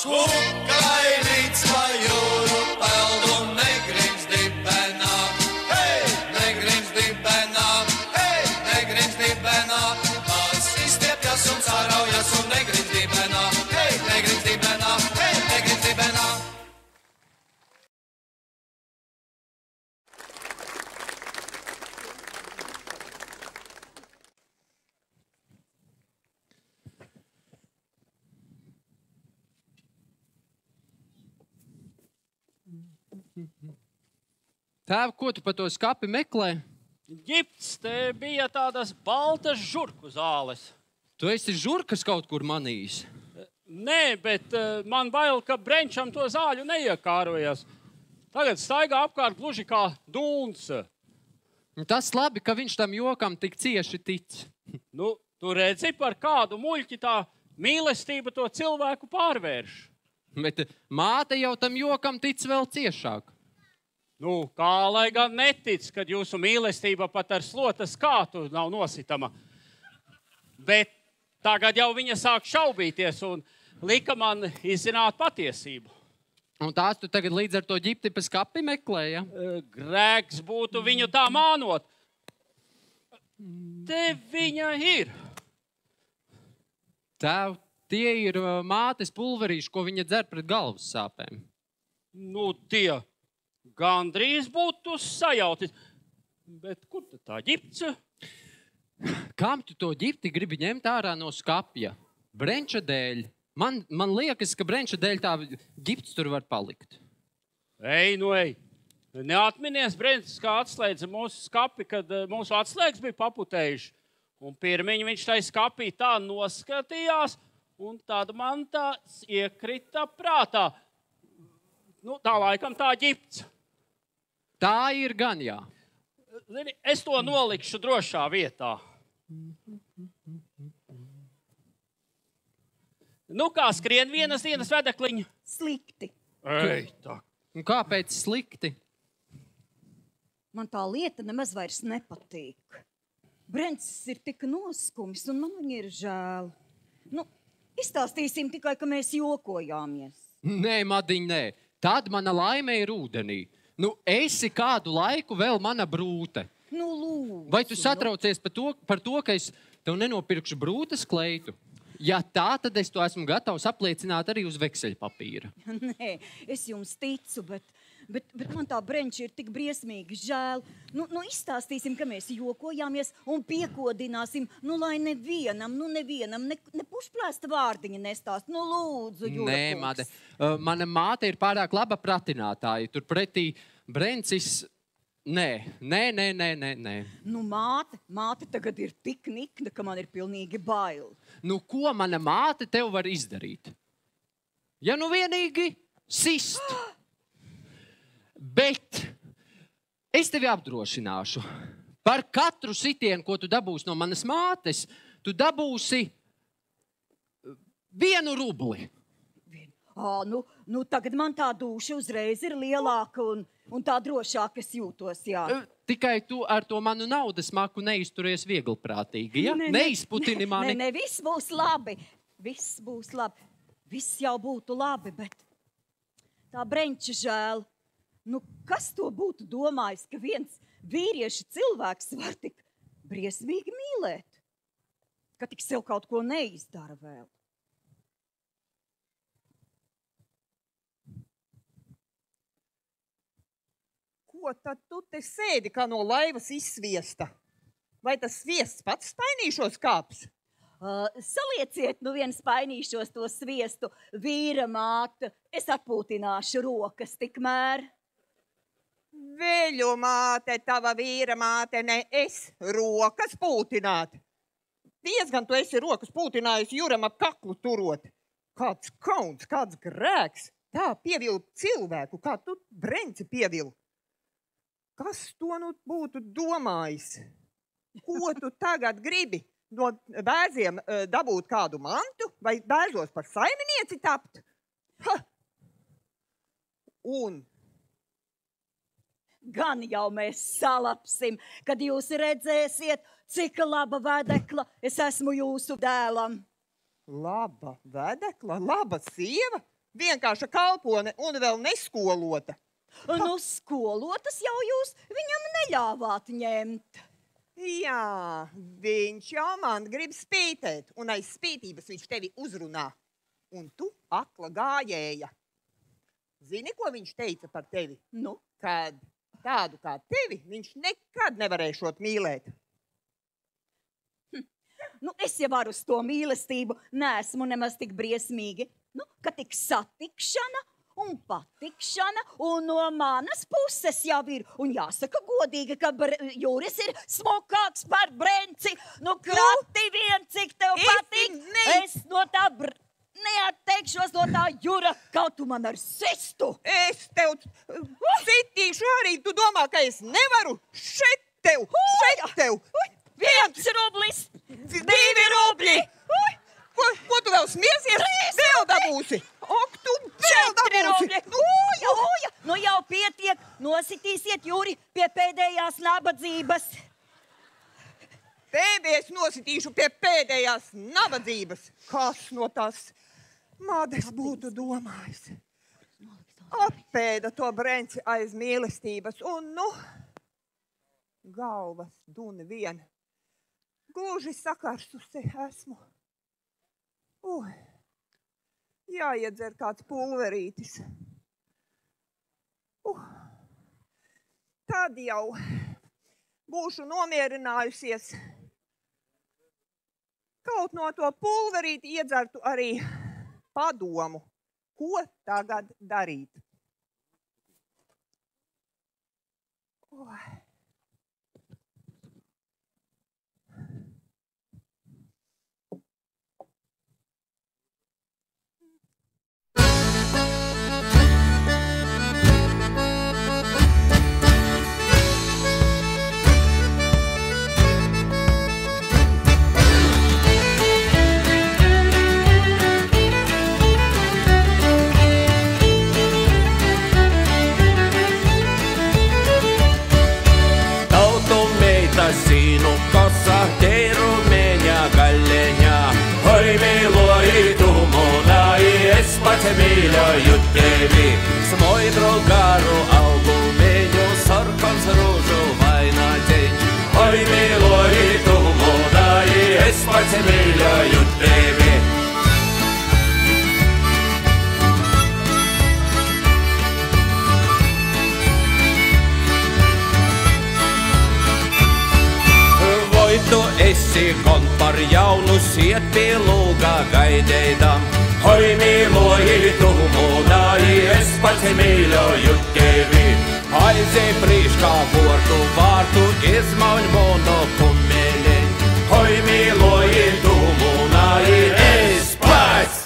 Kukainīts vai jūru peld un negrims dibenā, hei, negrims dibenā, hei, negrims dibenā. Pats izstiepjas un sāraujas un negrims dibenā, hei, negrims dibenā, hei, negrims dibenā. Tēv, ko tu pa to skapi meklē? Ģipts, te bija tādas baltas žurku zāles. Tu esi žurkas kaut kur manījis. Nē, bet man bail, ka Brenčam to zāļu neiekārojas. Tagad staigā apkārt gluži kā dulns. Tas labi, ka viņš tam jokam tik cieši tic. Nu, tu redzi, par kādu muļķi tā mīlestība to cilvēku pārvērš. Bet māte jau tam jokam tic vēl ciešāk. Nu, kā lai gan netic, kad jūsu mīlestība pat ar slotas kātu nav nositama. Bet tagad jau viņa sāk šaubīties un lika man izzināt patiesību. Un tās tu tagad līdz ar to ģipti pa skapi meklē, ja? Grēks būtu viņu tā mānot. Te viņa ir. Tēv, tie ir mātes pulverīši, ko viņa dzer pret galvas sāpēm. Nu, tie gandrīz būtu sajautis. Bet kur tad tā ģipts? Kam tu to ģipti gribi ņemt ārā no skapja? Brenča dēļ. Man liekas, ka Brenča dēļ tā ģipts tur var palikt. Ej, nu ej. Neatminies, Brenčs, kā atslēdza mūsu skapi, kad mūsu atslēgas bija paputējuši. Un pirmiņ viņš tai skapī tā noskatījās, un tad man tā iekrita prātā. Nu, tā laikam tā ģipts. Tā ir gan, jā. Zini, es to nolikšu drošā vietā. Nu, kā skrien vienas dienas vedekliņa? Slikti. Ej, tā. Un kāpēc slikti? Man tā lieta nemaz vairs nepatīk. Brencis ir tik noskums, un man viņa ir žēl. Nu, izstāstīsim tikai, ka mēs jokojāmies. Nē, Madiņ, nē. Tad mana laime ir ūdenī. Nu, esi kādu laiku vēl mana brūte. Nu, lūdzu. Vai tu satraucies par to, ka es tev nenopirkšu brūtes kleitu? Ja tā, tad es to esmu gatavs apliecināt arī uz vekseļpapīra. Nē, es jums ticu, bet man tā Brenča ir tik briesmīgi žēl. Nu, izstāstīsim, ka mēs jokojāmies un piekodināsim, lai nevienam ne pušplēsta vārdiņa nestāst. Nu, lūdzu, Jūra Nē, Made, mana māte ir pārāk laba pratinātāja. Turpretī Brencis... Nē. Nu, māte tagad ir tik nikna, ka man ir pilnīgi bail. Nu, ko mana māte tev var izdarīt? Ja nu vienīgi sist. Bet es tevi apdrošināšu. Par katru sitienu, ko tu dabūsi no manas mātes, tu dabūsi 1 rubli. Nu, tagad man tā dūša uzreiz ir lielāka un tā drošāk es jūtos, jā. Tikai tu ar to manu naudas maku neizturies vieglprātīgi, ja? Neizputini mani. Nē, viss būs labi. Viss būs labi. Viss jau būtu labi, bet tā Brenča žēl. Nu, kas to būtu domājis, ka viens vīrieša cilvēks var tik briesmīgi mīlēt? Ka tik sev kaut ko neizdara vēl. Ko tad tu te sēdi kā no laivas izsviesta? Vai tas sviests pats spainīšos kāps? Salieciet vien spainīšos to sviestu, vīra māte. Es atpūtināšu rokas tikmēr. Veļu māte, tava vīra māte, ne es rokas pūtināt. Diezgan tu esi rokas pūtinājusi Juram ap kaklu turot. Kāds kauns, kāds grēks. Tā pievilkt cilvēku, kā tu Brenci pievilkt. Kas to nu būtu domājis? Ko tu tagad gribi? No bērziem dabūt kādu mantu? Vai bērzos par saimnieci tapt? Ha! Un? Gan jau mēs salapsim, kad jūs redzēsiet, cik laba vedekla es esmu jūsu dēlam. Laba vedekla, laba sieva, vienkārša kalpone un vēl neskolota. Nu, skolotas jau jūs viņam neļāvāt ņemt. Jā, viņš jau man grib spītēt, un aiz spītības viņš tevi uzrunā. Un tu akla gājēja. Zini, ko viņš teica par tevi? Nu? Kad tādu kā tevi viņš nekad nevarēšot mīlēt. Nu, es jau ar uz to mīlestību neesmu nemaz tik briesmīgi. Nu, ka tik satikšana un patikšana, un no manas puses jau ir. Un jāsaka godīgi, ka Juris ir smukāks par Brenci. Nu, krati vien, cik tev patīk. Es no tā neatteikšos no tā Jura, kaut tu man ar sistu. Es tev sitīšu arī, tu domā, ka es nevaru? Šeit tev. 1 rublis, 2 rubļi. Ko tu vēl smiesies? Vēl dabūsi. Ok, tu vēl dabūsi. Oja, nu jau pietiek. Nositīsiet Juri pie pēdējās nabadzības. Tevi es nositīšu pie pēdējās nabadzības. Kas no tās Mades būtu domājis? Apēda to Brenci aiz mīlestības un, galvas duni vien. Gluži sakarsusi esmu. Jāiedzer kāds pulverītis. Tad jau būšu nomierinājusies. Kaut no to pulverīti iedzertu arī padomu, ko tagad darīt. tevi, smoidru garu augumeņu, sarkans rūžu vainaģeņ. Oi, mīloji, tu mūdāji, es pats mīļoju tevi. Vai tu esi kon par jaunu siet pie lūgā gaidēdam? Oi, mīloji, tu mūdāji, es pats mīļoju tevi. Aizej prīškā vortu vārtu, izmauņ mono kumeļeņ. Oi, mīloji, tu mūdāji, es pats!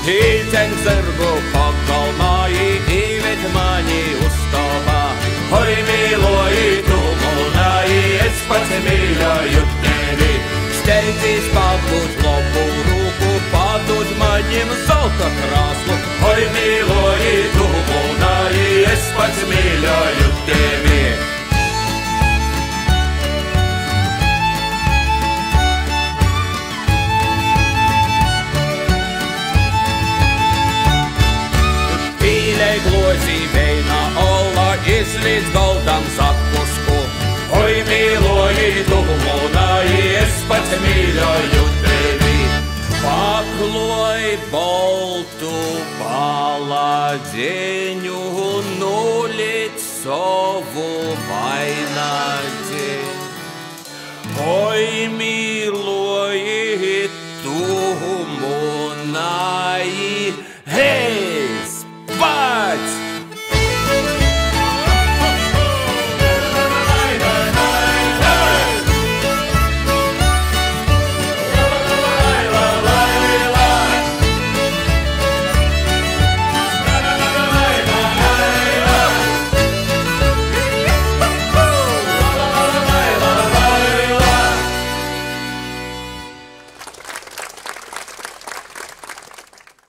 Tīceņ zirgu pagalmāji, īvet mani uzstāvā. Oi, mīloji, tu mūdāji, es pats mīļoju tevi. Steidzīs pabūt lopu rūku, padod maņiem zelta krāslu. Oi, mīloji, tu mūdāji, es pats mīļoju tevi. Glozī veina ola, izlīdz goldam zakusku. Oi, mīloji, tu mūdāji, es pats mīļoju tevi. Pakloj boltu paladeņu, nulīt savu vainaģeņu. Oi, mīloji, tu mūdāji, es pats!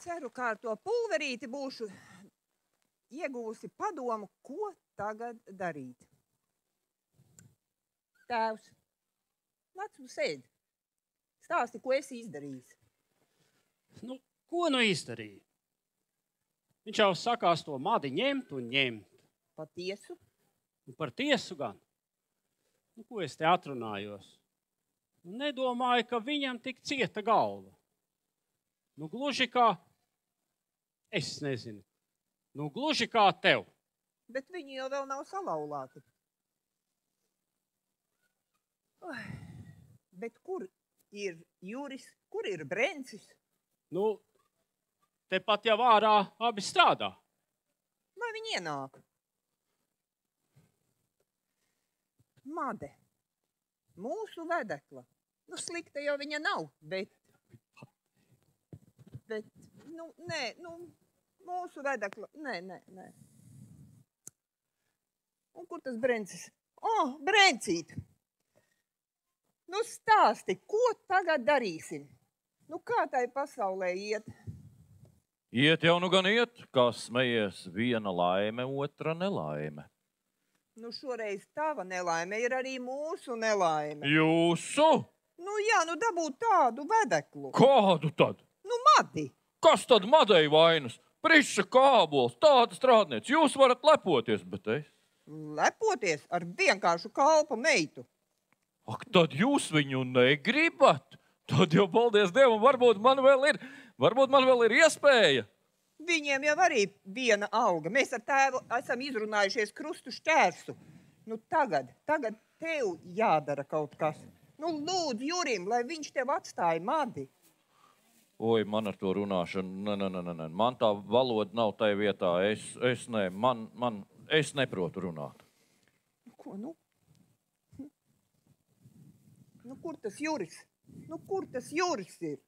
Ceru, ka ar to pulverīti būšu iegūsi padomu, ko tagad darīt. Tēvs, nāc un sēd. Stāsti, ko esi izdarījis. Nu, ko nu izdarīja? Viņš jau sakās to madi ņemt un ņemt. Patiesu? Nu, par tiesu gan. Nu, ko es te atrunājos? Nu, nedomāju, ka viņam tik cieta galva. Nu, gluži kā, es nezinu, nu, gluži kā tev. Bet viņi jau vēl nav salaulāti. Bet kur ir Juris, kur ir Brencis? Nu, tepat jau ārā abi strādā. Lai viņi ienāk. Made, mūsu vedekla. Nu, slikta jau viņa nav, bet, nu, nē, nu, mūsu vedekla, nē. Un kur tas Brencis? Brencīt! Nu, stāsti, ko tagad darīsim? Nu, kā tai pasaulē iet? Iet jau nu gan iet, kā smejies, viena laime, otra nelaime. Nu, šoreiz tava nelaime ir arī mūsu nelaime. Jūsu? Nu, jā, nu dabūt tādu vedeklu. Kādu tad? Nu, madi. Kas tad madei vainas? Priša kābols, tāda strādniec. Jūs varat lepoties, bet es? Lepoties ar vienkāršu kalpa meitu. Ak, tad jūs viņu negribat? Tad jau, paldies Dievam, varbūt man vēl ir iespēja. Viņiem jau arī viena auga. Mēs ar tēvu esam izrunājušies krustu šķērsu. Nu, tagad tev jādara kaut kas. Nu, lūdzu Jurim, lai viņš tev atstāja madi. Oi, man ar to runāšanu, nē. Man tā valoda nav tai vietā. Es neprotu runāt. Ko, nu? Nu, kur tas Juris? Nu, kur tas Juris ir?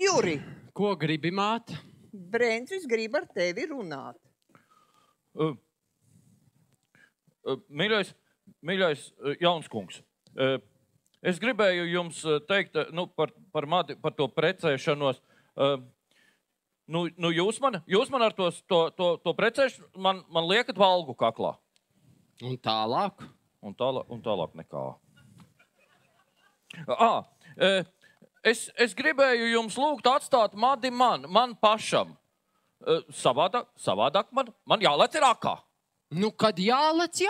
Juri! Ko gribi, māt? Brencis grib ar tevi runāt. Mīļais Jaunskungs, es gribēju jums teikt par to precēšanos. Jūs man ar to precēšanu man liekat valgu kaklā. Un tālāk? Un tālāk nekā. Es gribēju jums lūgt atstāt Madi man pašam. Savādāk man jālec ir akā. Nu, kad jālec.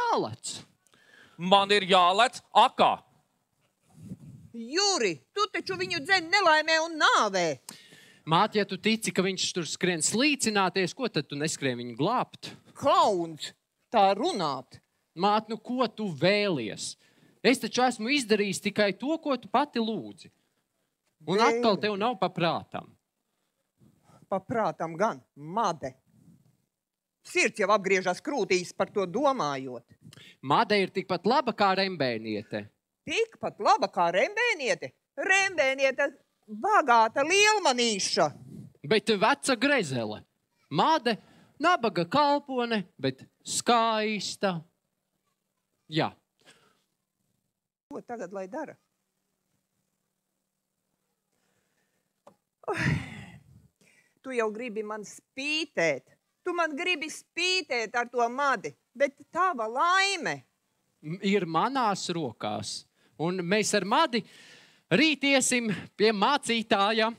Man ir jālec akā. Juri, tu taču viņu dzen nelaimē un nāvē. Māt, ja tu tici, ka viņš tur skrien slīcināties, ko tad tu neskrien viņu glābt? Kauns, tā runāt. Māt, nu ko tu vēlies? Es taču esmu izdarījis tikai to, ko tu pati lūdzi. Un atkal tev nav paprātam. Paprātam gan, Made. Sirds jau apgriežas krūtīs par to domājot. Made ir tikpat laba kā Rembēniete. Tikpat laba kā Rembēniete? Rembēniete bagāta lielmanīša. Bet veca grezele. Made nabaga kalpone, bet skaista. Jā. Ko tagad lai dara? Tu jau gribi man spītēt. Tu man gribi spītēt ar to Madi, bet tava laime ir manās rokās. Un mēs ar Madi rīt iesim pie mācītāja.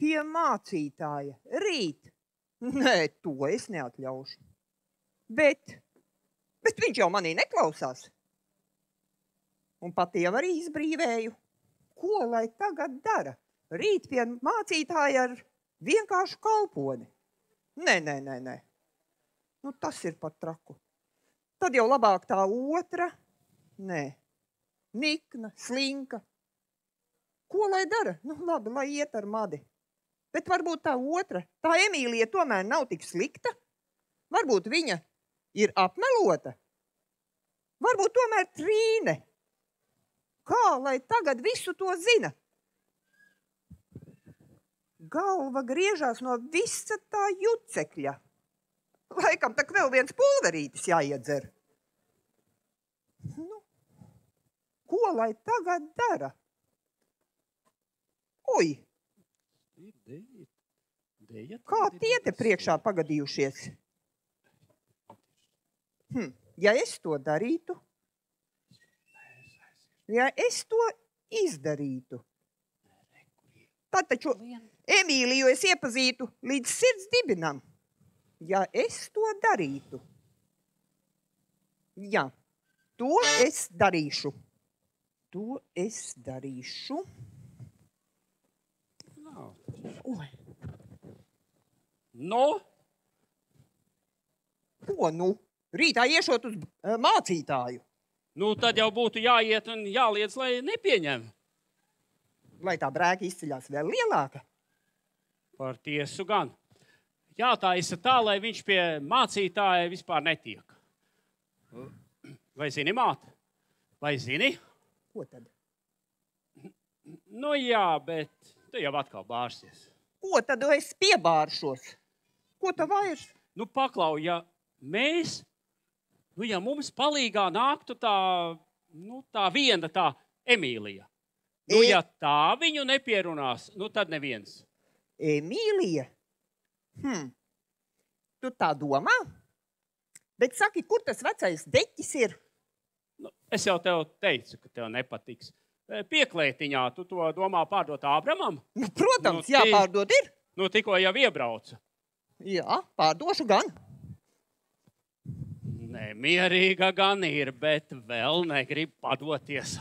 Pie mācītāja? Rīt? Nē, to es neatļaušu. Bet viņš jau manī neklausās. Un pat jau arī izbrīvēju. Ko lai tagad dara? Rīt pie mācītāja ar vienkāršu kalponi. Nē. Nu, tas ir pat traku. Tad jau labāk tā otra. Nē. Nikna, slinka. Ko lai dara? Nu, labi, lai iet ar Madi. Bet varbūt tā otra, tā Emīlija tomēr nav tik slikta. Varbūt viņa ir apmelota. Varbūt tomēr Trīne. Kā lai tagad visu to zina? Galva griežās no visa tā jucekļa. Laikam tak vēl viens pulverītis jāiedzer. Nu, ko lai tagad dara? Oi! Kā tie te priekšā pagadījušies? Ja es to darītu, ja es to izdarītu, tad taču Emīliju es iepazītu līdz sirds dibinam. Ja es to darītu, jā, to es darīšu. To es darīšu. Oi. Nu? Ko nu? Rītā iešot uz mācītāju. Nu, tad jau būtu jāiet un jāliec, lai nepieņem. Lai tā brēka izceļās vēl lielāka? Par tiesu gan. Jātaisa tā, lai viņš pie mācītāja vispār netiek. Vai zini, māte? Vai zini? Ko tad? Nu jā, bet tu jau atkal bārsies. Ko tad es piebāršos? Ko tu vairs? Nu paklau, ja mēs, ja mums palīgā nāktu tā viena tā Emīlija. Nu, ja tā viņu nepierunās, nu tad neviens. Emīlija? Tu tā domā? Bet saki, kur tas vecais deķis ir? Nu, es jau tev teicu, ka tev nepatiks. Pieklētiņā tu to domā pārdot Ābramam? Nu, protams, jāpārdod ir. Nu, tikko jau iebrauca. Jā, pārdošu gan. Nemierīga gan ir, bet vēl negrib padoties.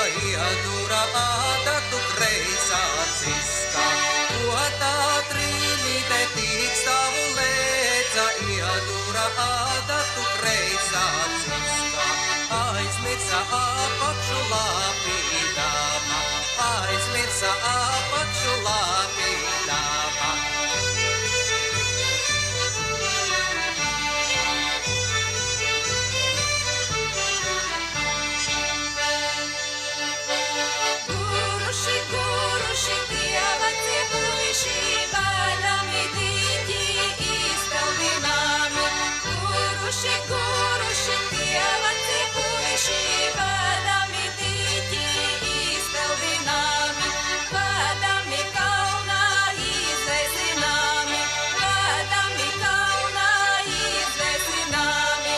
Iedura ādatu kreisā ciskā, ko tā trīnīte tīkstāvu aizmirsa apaču lapīdama, aizmirsa apaču lapīdama. Guruši, guruši, tie vecie puiši, bādami dīķi izpeldināmi. Guruši, guruši, tie vecie puiši, bādami dīķi izpeldināmi. Bādami kaunā izvezināmi, bādami kaunā izvezināmi.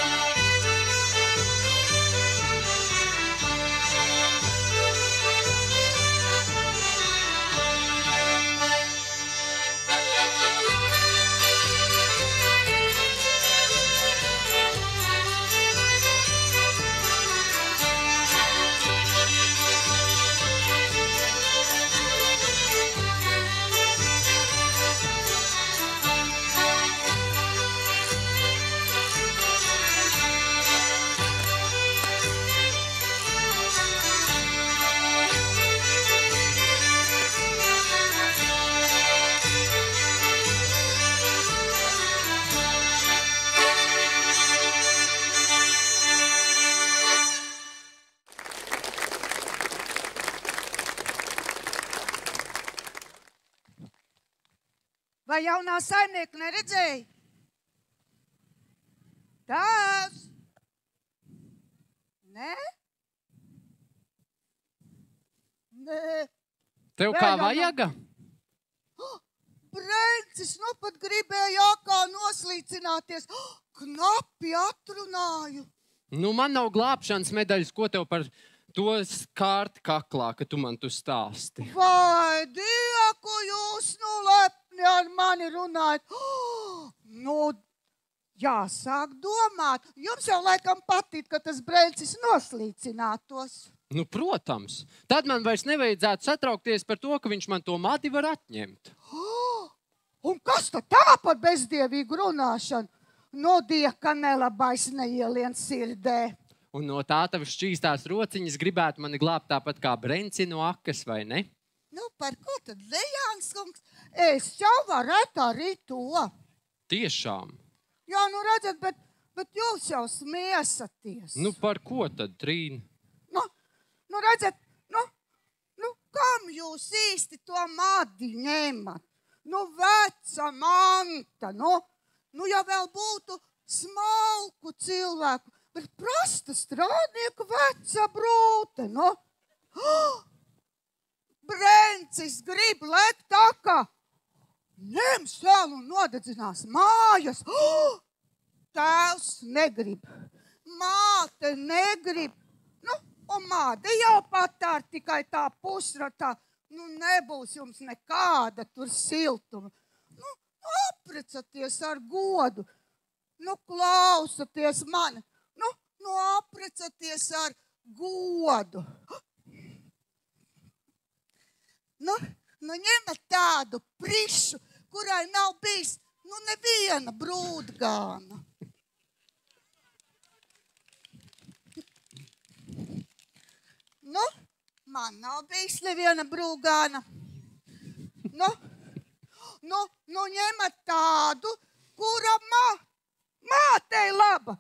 Vai jaunā saimnieka neredzēja? Tēvs! Nē? Nē. Tev kā vajaga? Brencis, nu pat gribēja akā noslīcināties. Knapi atrunāju. Nu, man nav glābšanas medaļas, ko tev par to skārti kaklā, ka tu man tu stāsti. Vai, Dieku, jūs nu lepni ar mani runājat. Nu, jāsāk domāt. Jums jau laikam patīk, ka tas Brencis noslīcinātos. Nu, protams. Tad man vairs nevajadzētu satraukties par to, ka viņš man to mati var atņemt. Un kas tad tā par bezdievīgu runāšanu? No Dieka nelabais neielien sirdē. Un no tā tavas šķīstās rociņas gribētu mani glābt tāpat kā Brenci no akas, vai ne? Nu, par ko tad, Lejāns kungs? Es jau varētu arī to. Tiešām. Jā, nu redzat, bet jūs jau smiesaties. Nu, par ko tad, Trīna? Nu redzat, kam jūs īsti to madi ņemat? Nu, veca manta, nu ja vēl būtu smalku cilvēku, bet prasta strādnieku veca brūte, Brencis grib lekt akā, ņem sēlu un nodedzinās mājas. Tēvs negrib, māte negrib, un māte jau patār tikai tā pusratā. Nu, nebūs jums nekāda tur siltuma. Nu, aprecaties ar godu. Nu, klausaties mani. Nu, aprecaties ar godu. Nu, ņemat tādu prišu, kurai nav bijis, neviena brūdgāna. Man nav bijis neviena brūgāna. Ņemat tādu, kura mātei laba.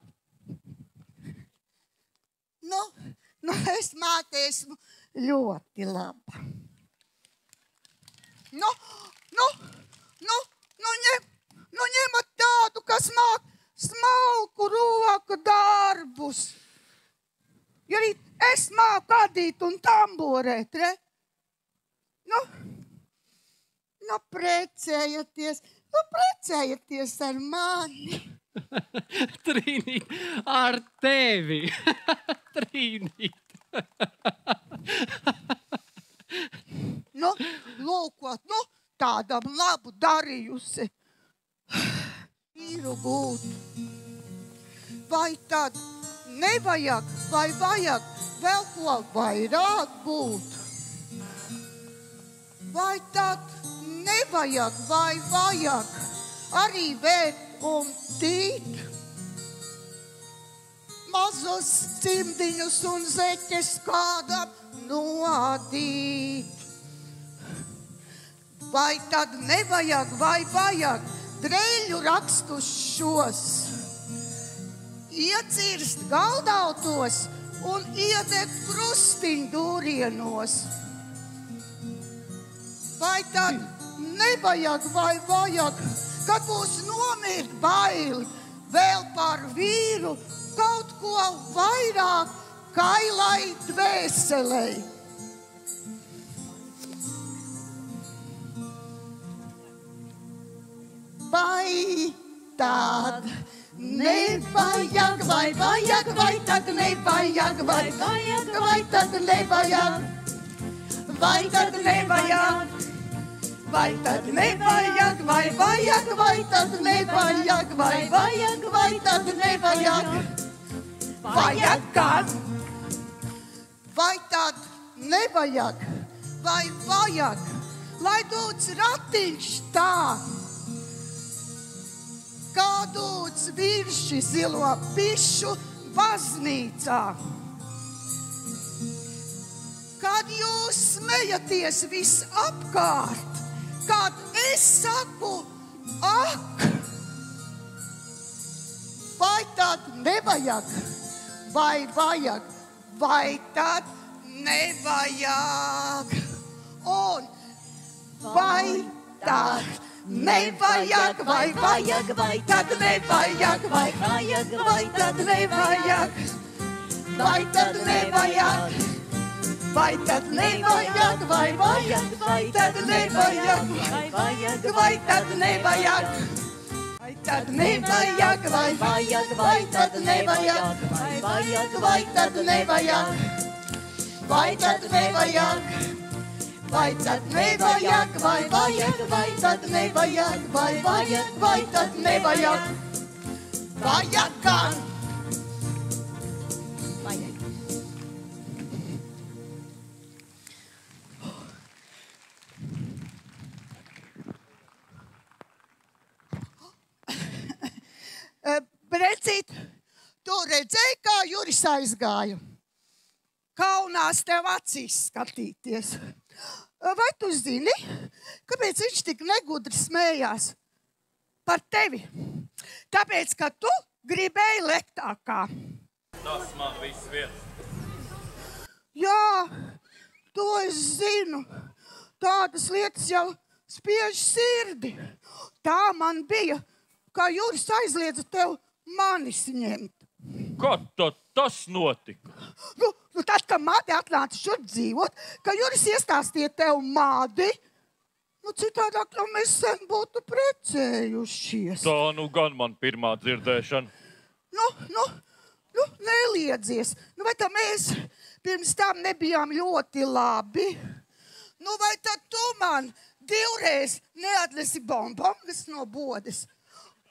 Es mātei esmu ļoti laba. Ņemat tādu, kas māk smalku roku darbus. Ja arī es māku adīt un tamborēt, re? Precējieties ar mani. Trīnīt, ar tevi. Trīnīt. Lūkot, tādam labu darījusi. Īru gūt. Vai tad nevajag, vai vajag vēl ko vairāk būt? Vai tad nevajag, vai vajag arī vērt un tīt? Man mazus cimdiņus un zeķes kādam nodīt. Vai tad nevajag, vai vajag dreļu rakstus šos, iecirst galdautos un iedegt krustiņu dūrienos? Vai tad nevajag, vai vajag, kad būs nomirt baili, vēl par vīru kaut ko vairāk kailai dvēselei? Vai tad nevajag, vai vajag, vai tad nevajag, vai vajag, vai tad nevajag, vai tad nevajag, vai tad nevajag, vai vajag, vai tad nevajag, vai vajag, vai tad nevajag, vajag gan, vai tad nevajag, vai vajag, lai dots ratiņš tā, kā dots virši zilo pišu baznīcā. Kad jūs smejaties visapkārt, kad es saku ak, vai tad nevajag, vai vajag, vai tad nevajag, un vai tad nevajag, vai vajag, vai tad nevajag, vai vajag, vai tad nevajag, vai tad nevajag, vai tad nevajag, vai vajag, vai tad nevajag, vai vajag, vai tad nevajag, vai tad nevajag, vai vajag, vai tad nevajag, vai vajag, vai tad nevajag, vai tad nevajag. Vai tad nevajag, vai vajag, vai tad nevajag, vai vajag, vai tad nevajag, vajag gan. Vajag. Brecīt, tu redzēji, kā Juris aizgāja? Kaunās tev acīs skatīties. Vai tu zini, kāpēc viņš tik negudri smējās par tevi? Tāpēc, ka tu gribēji lektākā. Tas man viss viens. Jā, to es zinu. Tādas lietas jau spiež sirdi. Tā man bija, kā Juris aizliedza tev manis ņemt. Kad tad tas notika? Nu tad, kad māte atnāca šur dzīvot, ka Juris iestāstīja tev mādi, nu citādāk jau mēs sen būtu precējušies. Tā nu gan man pirmā dzirdēšana. Nu, neliedzies. Nu vai tad mēs pirms tam nebijām ļoti labi? Nu vai tad tu man divreiz neatlesi bonbongas no bodes?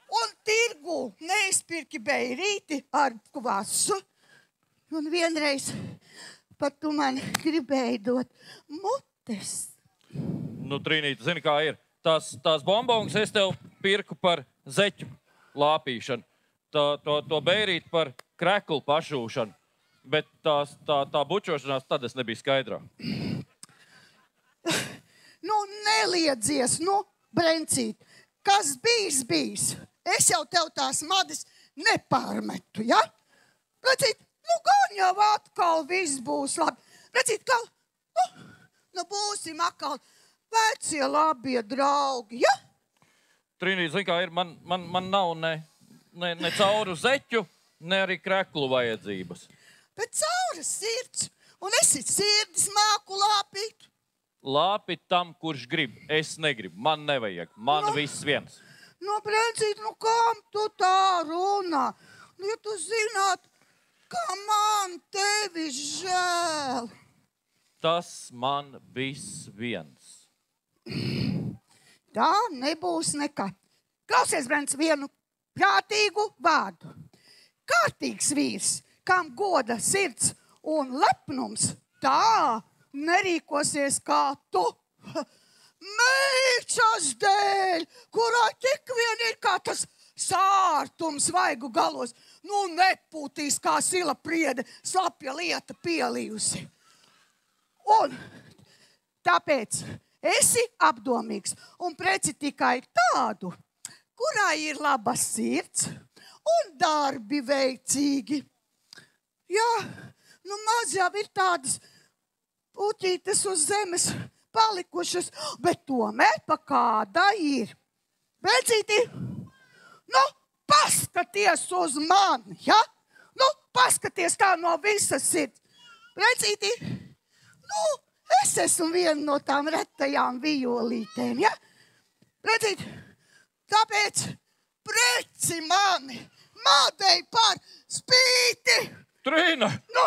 Un tirgu neizpirki beirīti ar kvasu. Un vienreiz pat tu man gribēji dot mutes. Nu, Trīnīte, zini, kā ir. Tās bonbongas es tev pirku par zeķu lāpīšanu. To beirīt par kreklu pašūšanu. Bet tā bučošanās tad es nebiju skaidrā. Nu, neliedzies, nu, Brencīt. Kas bijis? Es jau tev tās madis nepārmetu, ja? Brencīt, nu, gan jau atkal viss būs labi. Brencīt, kā, nu, būsim atkal vecie labie draugi, ja? Trīnīte, zini, kā ir, man nav ne cauru zeķu, ne arī kreklu vajadzības. Bet caura sirds, un esi sirdis māku lāpīt. Lāpīt tam, kurš grib. Es negribu, man nevajag, man viss viens. Nu, Brencīt, nu, kam tu tā runā? Nu, ja tu zināt, kā man tevi žēl. Tas man viss viens. Tā nebūs nekad. Klausies, Brents, vienu prātīgu vārdu. Kārtīgs vīrs, kam goda sirds un lepnums, tā nerīkosies kā tu. Meičas dēļ, kurai tik vien ir kā tas sārtums vaigu galos. Nu, nepūtīs kā sila priede, slapja lieta pielījusi. Un tāpēc esi apdomīgs un preci tikai tādu, kurā ir laba sirds un darbi veicīgi. Jā, nu maz jau ir tādas puķītes uz zemes palikušas, bet tomēr pa kāda ir. Bēcīti, nu, paskaties uz mani, ja? Nu, paskaties tā no visas sirds. Bēcīti, nu, es esmu viena no tām retajām violītēm, ja? Bēcīti, tāpēc preci mani, mādei par spīti. Trīna, Nu,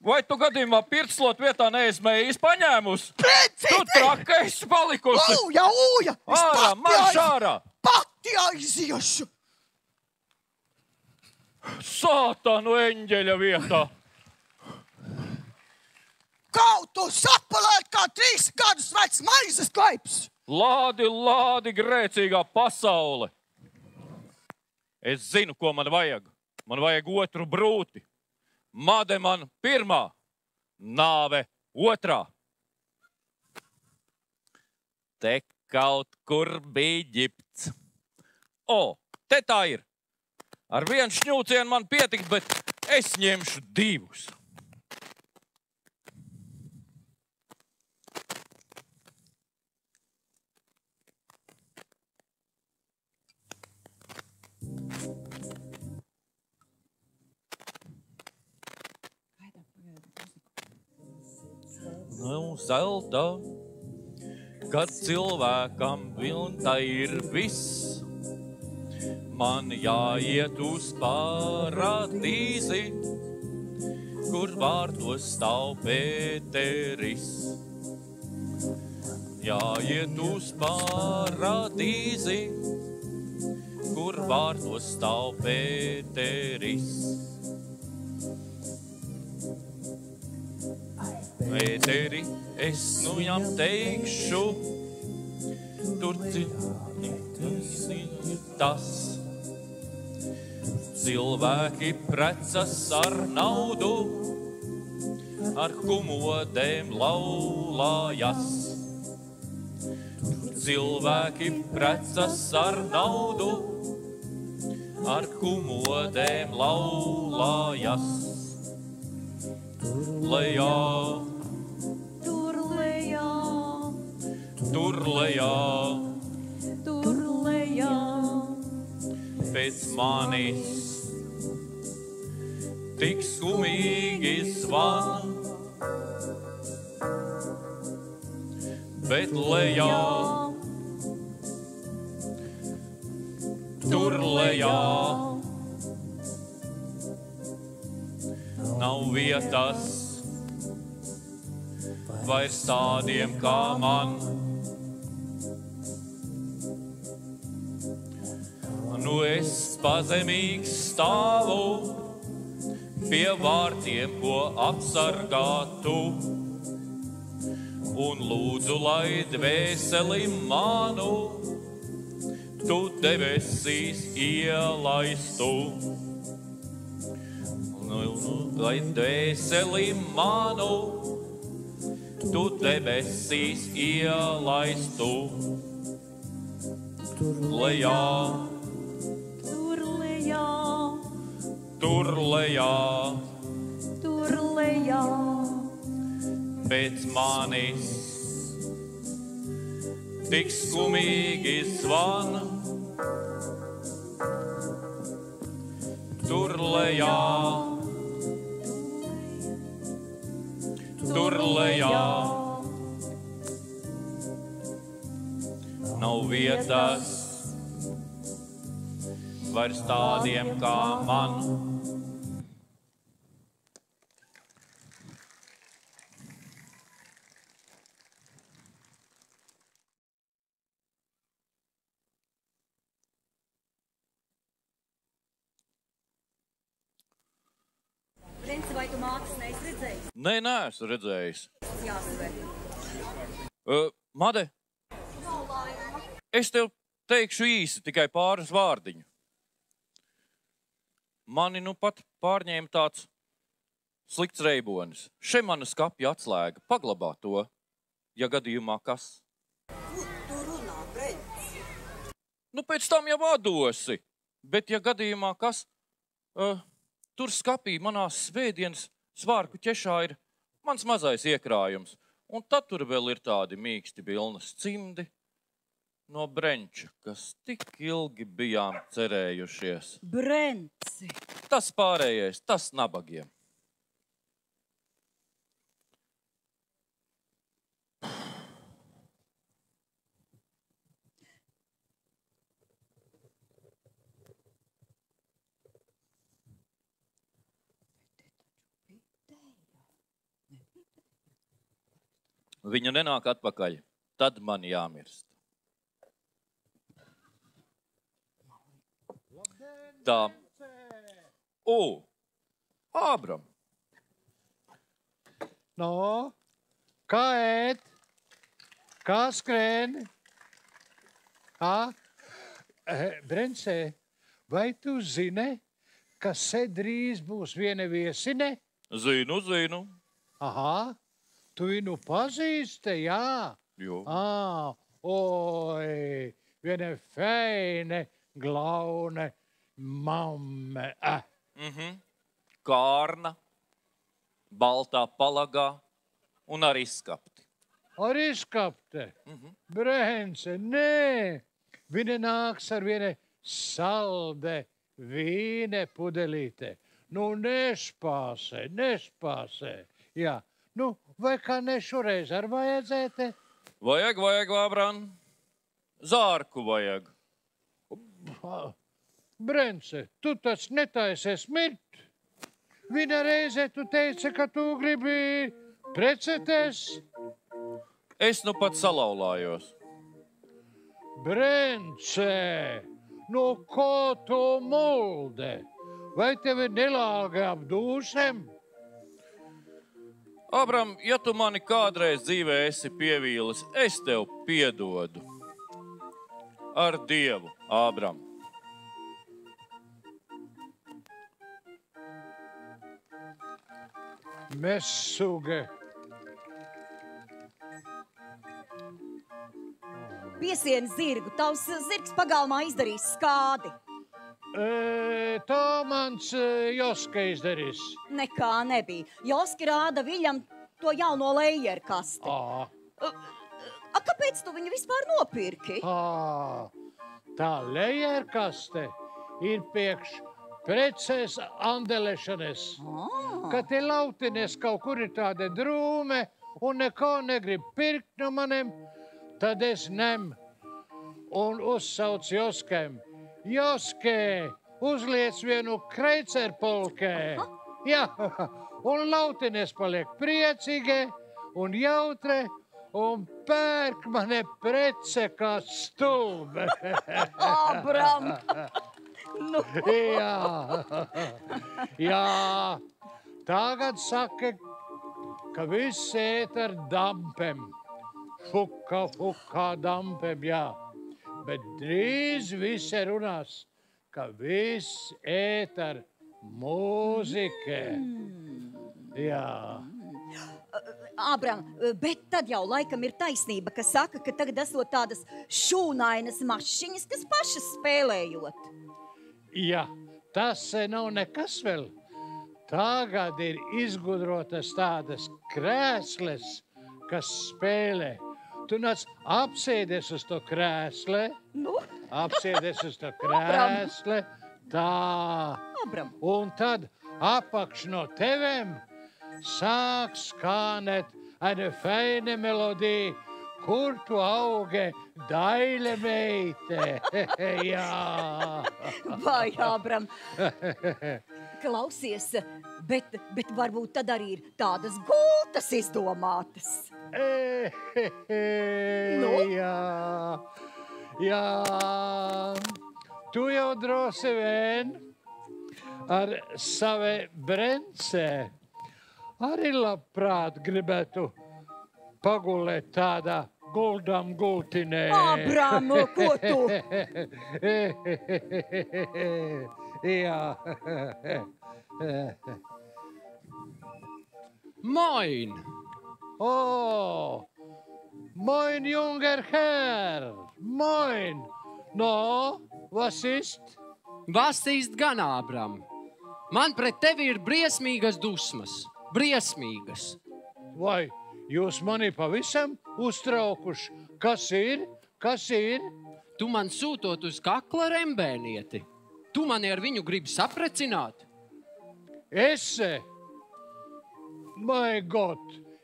vai tu gadījumā pirkslot vietā neizmējīs paņēmus? Bēcīti! Tu trakais palikusi! Ūja! Ārā, marš ārā! Pati aiziešu! Sātanu eņģeļa vietā! Kaut tu sapalēt kā 3 gadus vecs maizes klaips! Lādi, grēcīgā pasaule! Es zinu, ko man vajag. Man vajag otru brūti. Made man pirmā, nāve otrā. Te kaut kur bija ģipts. O, te tā ir. Ar vienu šņūcienu man pietiks, bet es ņemšu 2. Nu, zelta, kad cilvēkam vilna ir viss, man jāiet uz paradīzi, kur vārtos stāv Pēteris. Jāiet uz paradīzi, kur vārtos stāv Pēteris. Pēteri, es nu jām teikšu, tur tas. Cilvēki precas ar naudu, ar kumodēm laulājas. Cilvēki precas ar naudu, ar kumodēm laulājas. Lejā, Tur lejā, tur lejā, tur lejā, pēc manis tik skumīgi zvan, bet lejā, tur lejā, nav vietas vairs tādiem kā man. Nu es pazemīgs stāvu pie vārtiem, ko apsargātu, un lūdzu, lai dvēseli manu tu debesīs ielaistu. Lai dvēseli manu tu debesīs ielaistu. Lejā, tur lejā, tur lejā, tur lejā, pēc manis tik skumīgi zvan. Tur lejā, tur lejā, nav vietas vairs tādiem kā man. Princi, vai tu mātes neesi redzējis? Nē, neesmu redzējis. Jāsver. Made, es tev Teikšu īsi, tikai pāris vārdiņu. Mani nu pat pārņēma tāds slikts reibonis. Še mana skapja atslēga. Paglabā to, ja gadījumā kas. Ko tu runā, Brents? Nu, pēc tam jau atdosi. Bet, ja gadījumā kas, tur skapī manā svētdienas svārku ķešā ir mans mazais iekrājums. Un tad tur vēl ir tādi mīksti vilnas cimdi no Brenča, kas tik ilgi bijām cerējušies. Brenci! Tas pārējais, tas nabagiem. Viņa nenāk atpakaļ, tad man jāmirst. Tā. Ābram. No, kā ēd? Kā skrēni? Brencē, vai tu zini, ka drīz būs viena viesine? Zinu. Aha, tu viņu pazīsti, jā? Jo. Oi, viena feine, glaune, mamme. Kārna, baltā palagā un ar izskapti. Ar izskapti? Brence, nē. Viņa nāks ar viena salde vīne pudelīte. Nu, nespāsē. Jā, nu, vai kā ne šoreiz ar vajadzēte? Vajag, Ābram. Zārku vajag. Brence, tu tas netaisies mirt. Viņa reize tu teici, ka tu gribi precēties. Es nu pat salauzājos. Brence, nu ko tu mulde? Vai tevi nelāga ap dūšiem? Ābram, ja tu mani kādreiz dzīvē esi pievīlis, es tev piedodu. Ar Dievu, Ābram. Messuge. Piesien zirgu, tavs zirgs pagalmā izdarīs skādi. Tā mans Joska izdarīs. Nekā nebija. Joski rāda Viļam to jauno lejerkasti. Kāpēc tu viņu vispār nopirki? Tā lejerkaste ir priekš preces andelešanas. Kad te lautinies kaut kur ir tāda drūme un neko negrib pirkt no manim, tad es nem un uzsauc Joskem. Joskē, uzliec vienu kreicerpolkē. Jā, un lautinies paliek priecīga un jautre un pērk mane prece kā stulbe. Ābram! Nu. Jā, tagad saka, ka viss ēt ar dampem. Fuka dampem, jā. Bet drīz visi runās, ka viss ēt ar mūzike. Jā. Ābram, bet tad jau laikam ir taisnība, ka saka, ka tagad esot tādas šūnainas mašiņas, kas pašas spēlējot. Jā, tas nav nekas vēl. Tagad ir izgudrotas tādas krēsles, kas spēlē. Tu nāc apsēdies uz to krēsle. Nu? Apsēdies uz to krēsle. Tā. Ābram. Un tad apakš no tevem sāk skanēt eine feine melodija. Kur tu auge, daile meite? Jā. Vai, Ābram. Klausies, bet varbūt tad arī ir tādas gultas izdomātas. Nu? Jā. Tu jau droši vien ar savu Brencē arī labprāt gribētu pagulēt tādā guldam gultinē. Abramu, ko tu? Jā. Moin! Oh, moin, junger Herr. Moin. No, was ist? Was ist gan, Ābram? Man pret tevi ir briesmīgas dusmas. Briesmīgas. Vai jūs mani pavisam uztraukuši? Kas ir? Kas ir? Tu man sūtot uz kakla rembēnieti. Tu mani ar viņu gribi saprecināt? Ese? My God,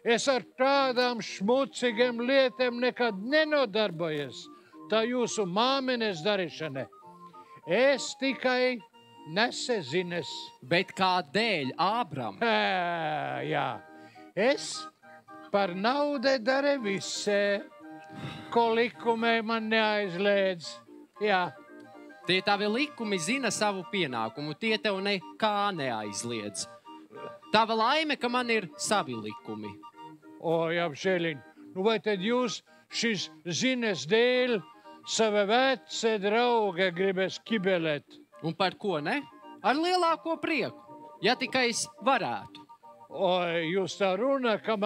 es ar tādām šmucīgiem lietām nekad nenodarbojies. Tā jūsu māmenes darīšana. Es tikai nesezines. Bet kādēļ, Ābram? Jā, es par naudu daru visu, ko likumē man neaizliedz. Jā. Tie tavi likumi zina savu pienākumu, tie tev nekā neaizliedz. Tava laime, ka man ir savi likumi. Oi, apžēliņ, nu vai tad jūs šis zines dēļ sava vece drauga gribēs kibelēt? Un par ko ne? Ar lielāko prieku, ja tikai es varētu. Oi, jūs tā runā, ka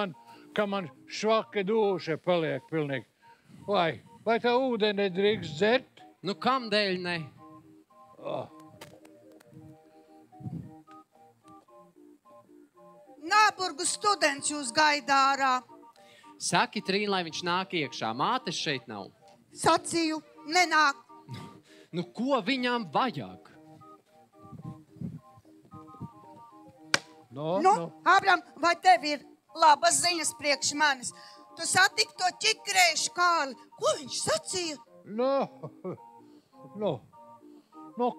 man švaka duša paliek pilnīgi. Vai tā ūdeni drīkst dzert? Nu, kamdēļ ne? Oh. Nāburgu students jūs gaida ārā. Saki, Trīn, lai viņš nāk iekšā. Mātes šeit nav. Sacīju, nenāk. Nu, ko viņam vajag? Nu, Ābram, vai tev ir labas ziņas priekš manis? Tu satiki to ķikrēšu Kārli. Ko viņš sacīja? Nu,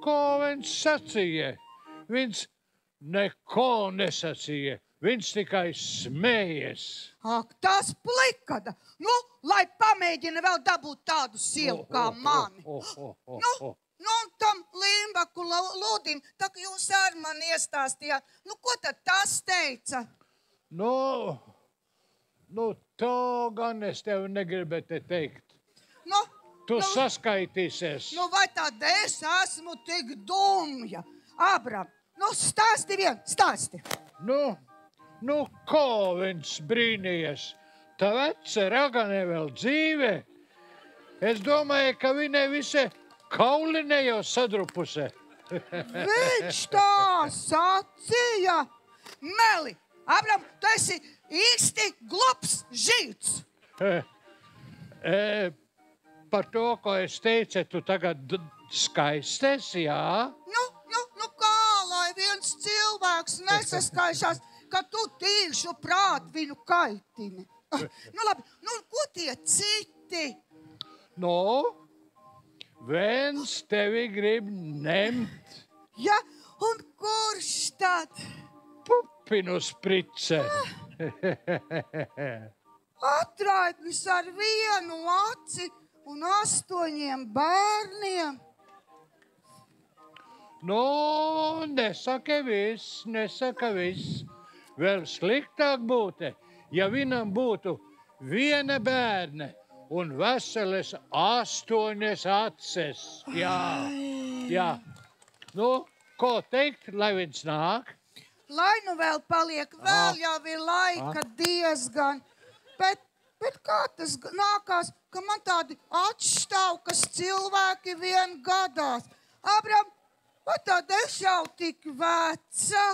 ko viņš sacīja? Viņš neko nesacīja. Viņš tikai smējies. Ak, tas plikada. Nu, lai pamēģina vēl dabūt tādu sievu kā mani. Nu, tam Limbaku Lūdim, tā kā jūs ar mani iestāstījāt, nu, ko tad tas teica? Nu, to gan es tev negribētu teikt. Nu, tu saskaitīsies. Nu, vai tad es esmu tik dumja? Ābram, nu, stāsti vien, stāsti. Nu, ko viņš brīnījies? Tā vece ragane vēl dzīve. Es domāju, ka viņai visi kauline jau sadrupuse. Viņš tā sacīja. Meli, Ābram, tu esi īsti glups žīts. Par to, ko es teicu, tu tagad skaistes, jā? Nu, kā lai viens cilvēks nesaskaišās, ka tu tīšu prāt viņu kaitini. Nu, labi, nu, ko tie citi? Viens tevi grib ņemt. Ja, un kurš tad? Pupinu sprice. Atraitnis ar vienu aci un 8 bērniem. Nesaka viss. Vēl sliktāk būtu, ja viņam būtu viena bērne un veseles 8 aces. Jā. Nu, ko teikt, lai viņš nāk? Lai nu vēl paliek, vēl jau ir laika diezgan. Bet kā tas nākās, ka man tādi atšķaukas cilvēki vien gadās? Ābram, vai tad es jau tik veca?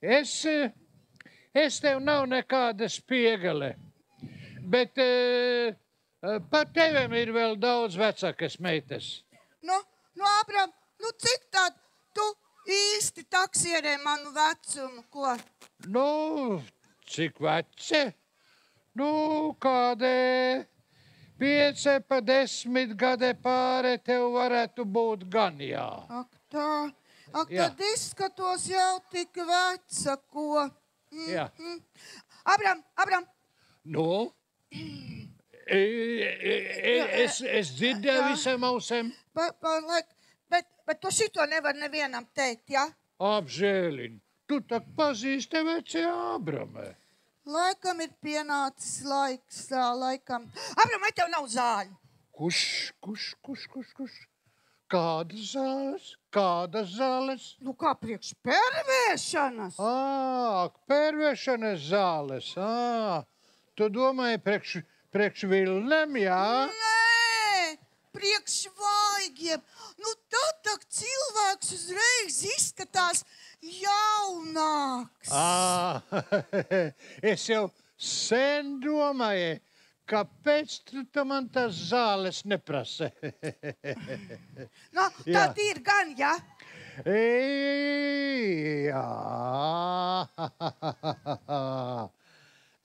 Es tev nav nekāda spiegele, bet par tevim ir vēl daudz vecākas meitas. Nu, Ābram, cik tad tu īsti taksierē manu vecumu, ko? Cik vece? Kādē 5 pa 10 gadi pāri tev varētu būt gan, jā. Ak, tad izskatos jau tik veca, ko? Jā. Ābram. Es dzirdēju visam ausēm. Bet tu šito nevar nevienam teikt, jā? apžēliņ, tu tak pazīsti veci Ābramē. Laikam ir pienācis laiks, tā laikam. Abram, vai tev nav zāļu? Kuš? Kādas zāles? Kādas zāles? Nu, kā priekš pervēšanas? Pervēšanas zāles. Tu domāji priekš vilnem, jā? Nē, priekš vaigiem. Nu, tad tak cilvēks uzreiz izskatās jaunāks. Es jau sen domāju, kāpēc tu man tās zāles neprasa? Nu, tad ir gan, jā?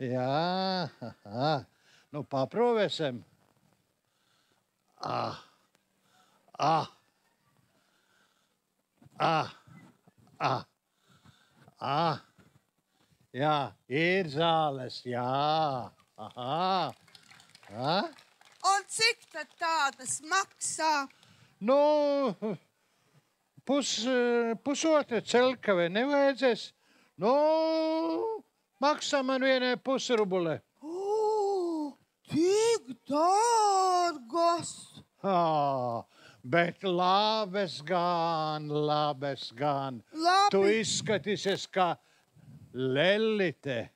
Jā. Nu, paprovēsim. Jā, ir zāles, jā. Un cik tad tādas maksā? Nu, pusotra celkave nevajadzēs. Nu, maksā man vienai pusrubule. Tik dārgas! Bet labes gan. Tu izskatīsies kā lellite,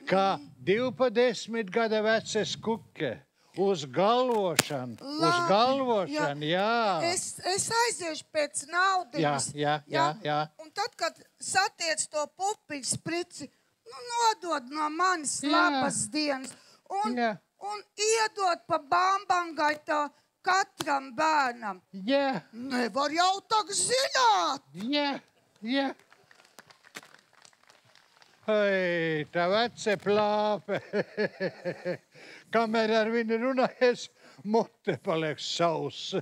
kā 12 gada veces kuke. Uz galvošanu, jā. Es aiziešu pēc naudiņas. Jā. Un tad, kad satiec to pupiņu sprici, nodod no manis labas dienas. Un iedod pa bambangai tā katram bērnam. Jā. Nevar jau tak zināt. Jā. Ai, tā vece plāpe. Kamēr ar viņu runājies, mute paliek sauss.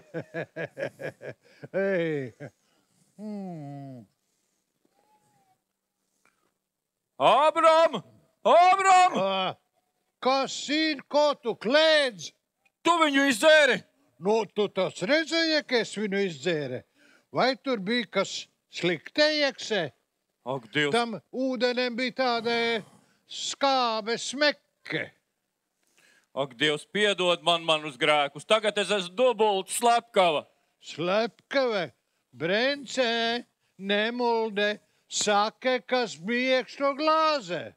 Ābram! Kas ir, ko tu klēdz? Tu viņu izdzēri! Nu, tu tas redzēji, ka es viņu izdzēri. Vai tur bija kas sliktējieksē? Ak, Dievs! Tam ūdenim bija tāda skābe smekke. Ak, Dievs, piedod man uz grēkus. Tagad es esmu dubult slepkava. Slepkave, Brencē, nemulde, saka, kas bija iekš to glāzē.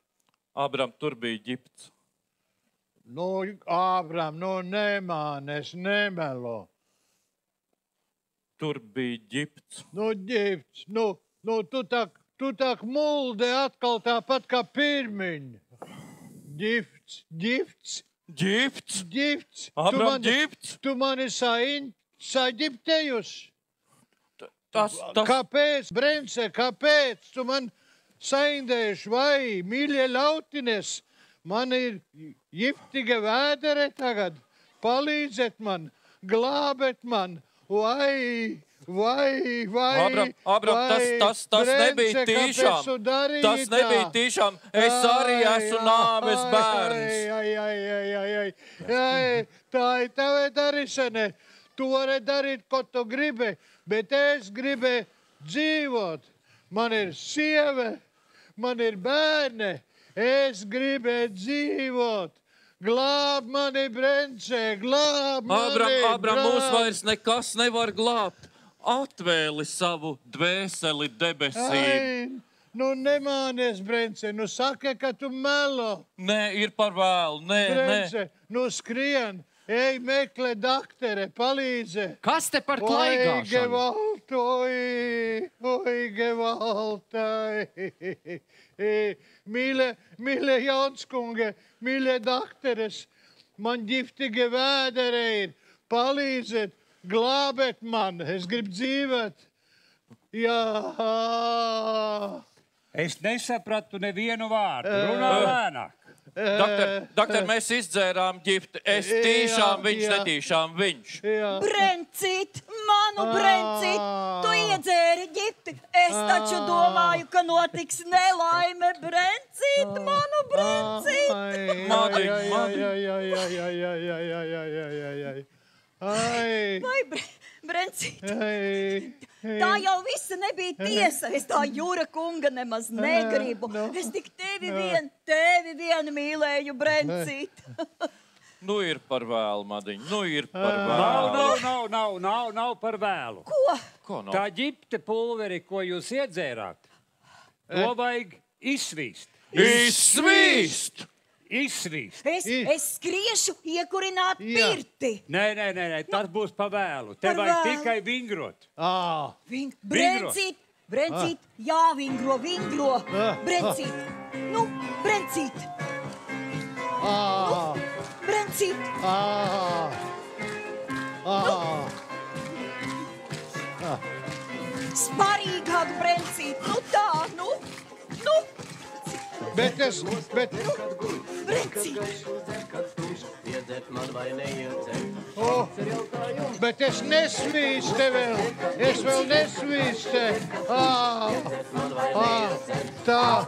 Ābram, tur bija ģipts. Nu, Ābram, nemānes, nemelo. Tur bija ģipts. Ģipts, tu tak mulde atkal tāpat kā pirmiņ. Ģipts. Ābram, ģipts. Tu mani saģiptējusi. Kāpēc, Brence, kāpēc tu man saindējuši? Vai, mīļie ļautinies, man ir jiftiga vēdere tagad. Palīdzēt man, glābēt man. Vai. Ābram, tas nebija tīšām. Tas nebija tīšām. Es arī esmu nāves bērns. Tā ir tava darīšana. Tu vari darīt, ko tu gribi, bet es gribēju dzīvot. Man ir sieve, man ir bērni. Es gribēju dzīvot. Glāb mani, Brencē, glāb mani. Ābram, mūs vairs nekas nevar glābt. Atvēli savu dvēseli debesīm. Nu nemānies, Brencē, saka, ka tu melo. Nē, ir par vēlu, nē. Brencē, skrien, ej meklē daktere, palīdze. Kas te par klaigāšanu? Oi, gevaltai. Mīļie Jaunskunge, mīļie dakteres, man ģiftige vēdere ir, palīdzēt, glābēt man, es gribu dzīvēt. Jā. Es nesapratu nevienu vārdu, runā lēnāk. Doktor, mēs izdzērām ģipti. Es tīšām viņš, netīšām viņš. Brencīt, manu Brencīt, tu iedzēri ģipti. Es taču domāju, ka notiks nelaime. Brencīt, manu Brencīt. Brencīt, Ei, tā jau visa nebija tiesa. Es tā Jūra kunga nemaz negribu. Es tik tevi vien mīlēju, Brencīt. Nu ir par vēlu, Madiņ, nu ir par vēlu. Nav par vēlu. Ko nav? Tā ģipte pulveri, ko jūs iedzērāt, to vajag izsvīst. Izsvīst! Izsvīst. Es skriešu iekurināt pirti. Nē, tas būs pa vēlu. Te Par vajag vēlu. tikai vingrot. Brencīt, jāvingro. Brencīt, nu, Brencīt. Brencīt. Sparīgāk, Brencīt, nu tā, nu. Bet Brencīt. Bet es nesvīstu vēl. Es vēl nesvīstu. Tā.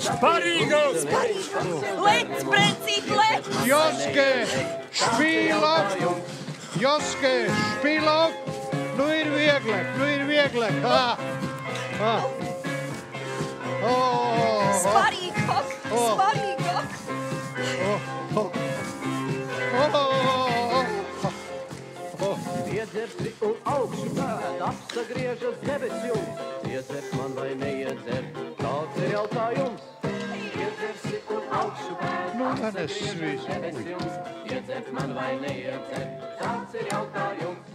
Sparīgāk! Lec, Brencīt, lec! Joske, špīlāk. Nu ir vieglāk. Sparīgāk! Iedzersi un augšu pēd, apsagriežas debes jums. Iedzers man vai neiedzers, tāds ir jautājums. Iedzersi un augšu pēd, apsagriežas debes jums. Iedzers man vai neiedzers, tāds ir jautājums.